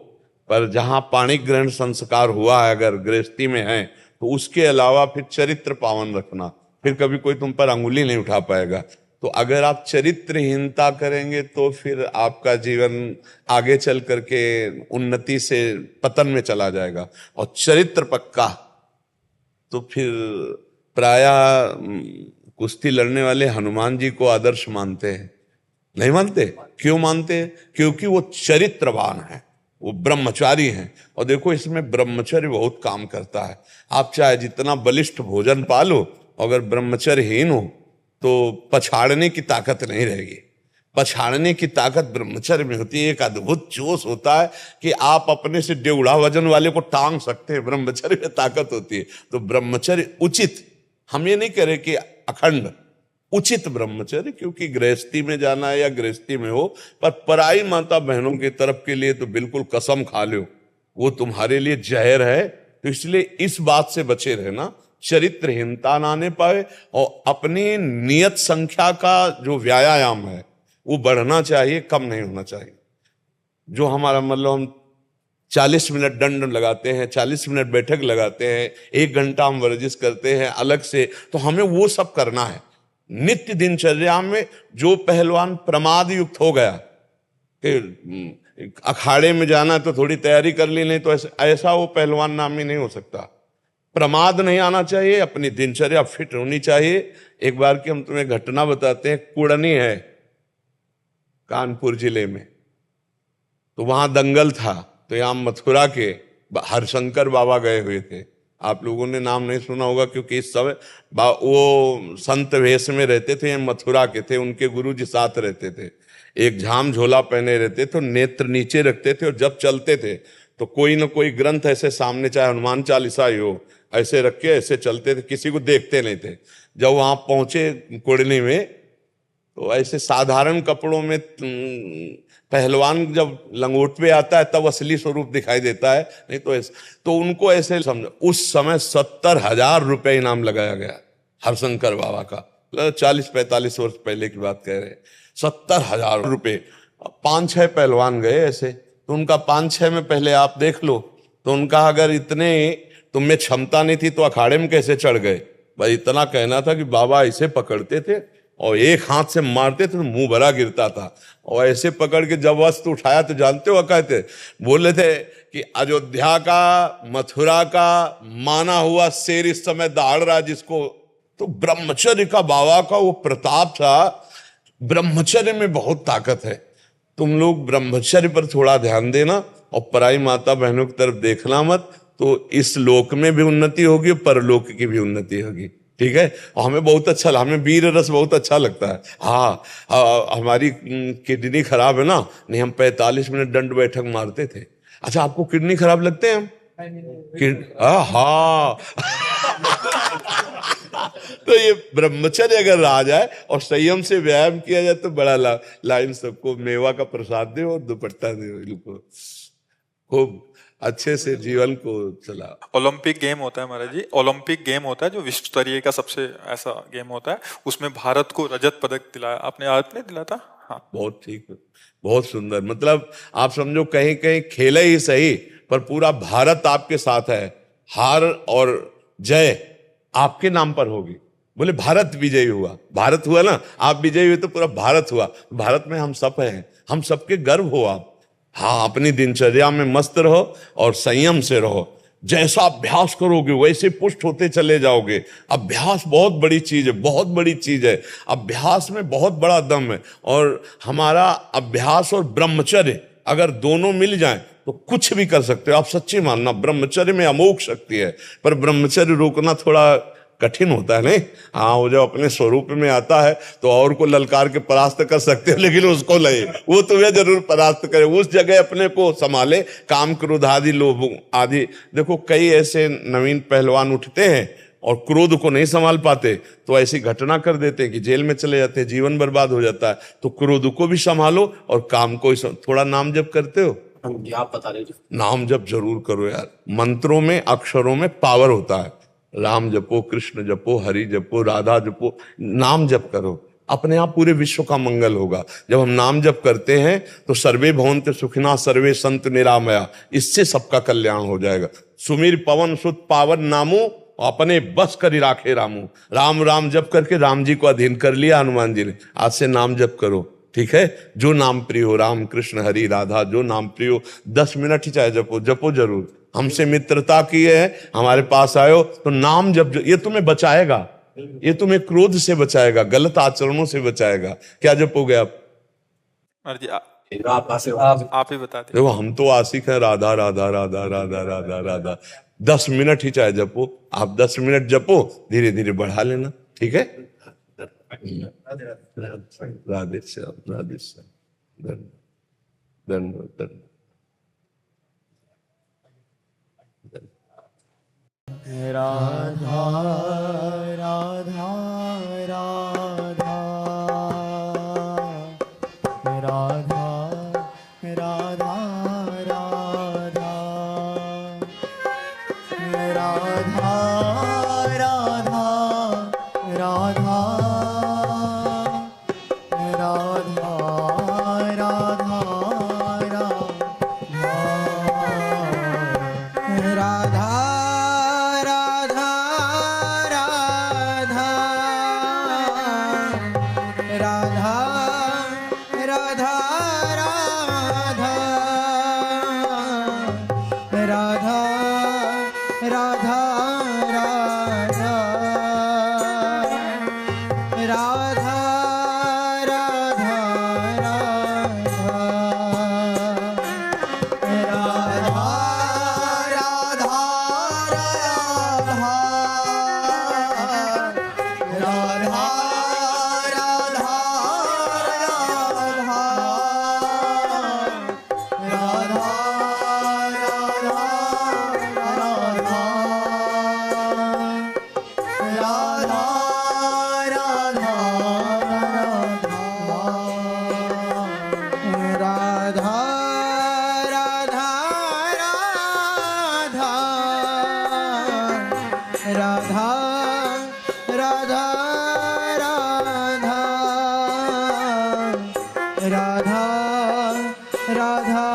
पर जहां पाणिक ग्रहण संस्कार हुआ है अगर गृहस्थी में है, तो उसके अलावा फिर चरित्र पावन रखना, फिर कभी कोई तुम पर अंगुली नहीं उठा पाएगा। तो अगर आप चरित्रहीनता करेंगे तो फिर आपका जीवन आगे चल करके उन्नति से पतन में चला जाएगा। और चरित्र पक्का तो फिर प्रायः कुश्ती लड़ने वाले हनुमान जी को आदर्श मानते हैं। नहीं मानते? क्यों मानते हैं? क्योंकि वो चरित्रवान है, वो ब्रह्मचारी हैं। और देखो, इसमें ब्रह्मचर्य बहुत काम करता है। आप चाहे जितना बलिष्ठ भोजन पालो, अगर ब्रह्मचर्यहीन हो तो पछाड़ने की ताकत नहीं रहेगी। पछाड़ने की ताकत ब्रह्मचर्य में होती है। एक अद्भुत जोश होता है कि आप अपने से डेढ़ा वजन वाले को टांग सकते हैं, ब्रह्मचर्य में ताकत होती है। तो ब्रह्मचर्य उचित, हम ये नहीं कह रहे कि अखंड, उचित ब्रह्मचर्य, क्योंकि गृहस्थी में जाना है या गृहस्थी में हो, पर पराई माता बहनों की तरफ के लिए तो बिल्कुल कसम खा लो, वो तुम्हारे लिए जहर है। तो इसलिए इस बात से बचे रहना, चरित्रहीनता ना आने पाए। और अपनी नियत संख्या का जो व्यायाम है वो बढ़ना चाहिए, कम नहीं होना चाहिए। जो हमारा मतलब हम 40 मिनट दंड लगाते हैं, 40 मिनट बैठक लगाते हैं, 1 घंटा हम वर्जिश करते हैं अलग से, तो हमें वो सब करना है। नित्य दिनचर्या में जो पहलवान प्रमाद युक्त हो गया कि अखाड़े में जाना तो थोड़ी तैयारी कर ली, नहीं तो ऐसा वो पहलवान नामी नहीं हो सकता। प्रमाद नहीं आना चाहिए, अपनी दिनचर्या फिट होनी चाहिए। एक बार की हम तुम्हें घटना बताते हैं। कुड़नी है कानपुर जिले में, तो वहां दंगल था, तो यहाँ मथुरा के हरशंकर बाबा गए हुए थे। आप लोगों ने नाम नहीं सुना होगा, क्योंकि इस समय वो संत वेश में रहते थे, मथुरा के थे, उनके गुरु जी साथ रहते थे। एक झाम झोला पहने रहते थे, नेत्र नीचे रखते थे, और जब चलते थे तो कोई न कोई ग्रंथ ऐसे सामने, चाहे हनुमान चालीसा ही हो, ऐसे रख के ऐसे चलते थे, किसी को देखते नहीं थे। जब वहां पहुंचे कुड़नी में, तो ऐसे साधारण कपड़ों में पहलवान जब लंगोट पे आता है तब असली स्वरूप दिखाई देता है, नहीं तो ऐसे। तो उनको ऐसे समझो, उस समय 70,000 रुपए इनाम लगाया गया हरशंकर बाबा का। 40-45 वर्ष पहले की बात कह रहे हैं। 70,000 रुपए। 5-6 पहलवान गए ऐसे, तो उनका 5-6 में पहले आप देख लो, तो उनका अगर इतने तुम में क्षमता नहीं थी तो अखाड़े में कैसे चढ़ गए? भाई इतना कहना था कि बाबा ऐसे पकड़ते थे और एक हाथ से मारते थे तो मुंह भरा गिरता था, और ऐसे पकड़ के जब वस्त्र उठाया तो जानते हो कहते बोले थे कि अयोध्या का, मथुरा का माना हुआ शेर इस समय दहाड़ रहा जिसको। तो ब्रह्मचर्य का बाबा का वो प्रताप था। ब्रह्मचर्य में बहुत ताकत है। तुम लोग ब्रह्मचर्य पर थोड़ा ध्यान देना और पराई माता बहनों की तरफ देखना मत, तो इस लोक में भी उन्नति होगी, परलोक की भी उन्नति होगी। ठीक है? और हमें बहुत अच्छा, हमें वीर रस बहुत अच्छा लगता है। हाँ, हमारी किडनी खराब है ना, नहीं हम 45 मिनट दंड बैठक मारते थे। अच्छा, आपको किडनी खराब लगते हैं? हाँ तो ये ब्रह्मचर्य अगर आ जाए और संयम से व्यायाम किया जाए तो बड़ा लाइन सबको मेवा का प्रसाद दे और दुपट्टा दे, इनको खूब अच्छे से जीवन को चला। ओलंपिक गेम होता है महाराज जी, ओलंपिक गेम होता है जो विश्व स्तरीय का सबसे ऐसा गेम होता है, उसमें भारत को रजत पदक दिलाया आपने दिला था। हाँ, बहुत ठीक, बहुत सुंदर। मतलब आप समझो कहीं कहीं खेले ही सही, पर पूरा भारत आपके साथ है। हार और जय आपके नाम पर होगी। बोले भारत विजयी हुआ, भारत हुआ ना, आप विजयी हुए तो पूरा भारत हुआ। भारत में हम सब हैं, हम सबके गर्व हो आप। हाँ, अपनी दिनचर्या में मस्त रहो और संयम से रहो। जैसा अभ्यास करोगे वैसे पुष्ट होते चले जाओगे। अभ्यास बहुत बड़ी चीज है, बहुत बड़ी चीज है। अभ्यास में बहुत बड़ा दम है। और हमारा अभ्यास और ब्रह्मचर्य अगर दोनों मिल जाएं तो कुछ भी कर सकते हो। आप सच्ची मानना, ब्रह्मचर्य में अमोघ शक्ति है। पर ब्रह्मचर्य रोकना थोड़ा कठिन होता है, नहीं? हाँ, वो जब अपने स्वरूप में आता है तो और को ललकार के परास्त कर सकते हो, लेकिन उसको नहीं, वो तुम्हें जरूर परास्त करे। उस जगह अपने को संभाले, काम क्रोध आदि लोभ आदि। देखो, कई ऐसे नवीन पहलवान उठते हैं और क्रोध को नहीं संभाल पाते तो ऐसी घटना कर देते कि जेल में चले जाते, जीवन बर्बाद हो जाता है। तो क्रोध को भी संभालो और काम को थोड़ा नाम जप करते हो? आप बता दीजिए। नाम जप जरूर करो यार। मंत्रों में, अक्षरों में पावर होता है। राम जपो, कृष्ण जपो, हरि जपो, राधा जपो, नाम जप करो, अपने आप पूरे विश्व का मंगल होगा। जब हम नाम जप करते हैं तो सर्वे भवन्ति सुखिनः सर्वे सन्तु निरामया, इससे सबका कल्याण हो जाएगा। सुमिर पवन सुत पावन नामो, अपने बस करी राखे रामू। राम राम जप करके राम जी को अधीन कर लिया हनुमान जी ने। आज से नाम जप करो, ठीक है? जो नाम प्रिय हो, राम कृष्ण हरि राधा, जो नाम प्रिय हो, 10 मिनट ही चाहे जपो, जपो जरूर। हमसे मित्रता की है, हमारे पास आयो तो नाम जप, ये तुम्हें बचाएगा, ये तुम्हें क्रोध से बचाएगा, गलत आचरणों से बचाएगा। क्या जपोगे आप? जी आप ही बता दें। देखो, हम तो आशिक हैं राधा राधा राधा राधा राधा राधा। 10 मिनट ही चाहे जपो, आप 10 मिनट जपो, धीरे धीरे बढ़ा लेना, ठीक है? राधे श्याम, राधे श्याम, धन्यवाद, धन्यवाद। राधा राधा राधा राधा राधा राधा राधा राधा राधा राधा राधा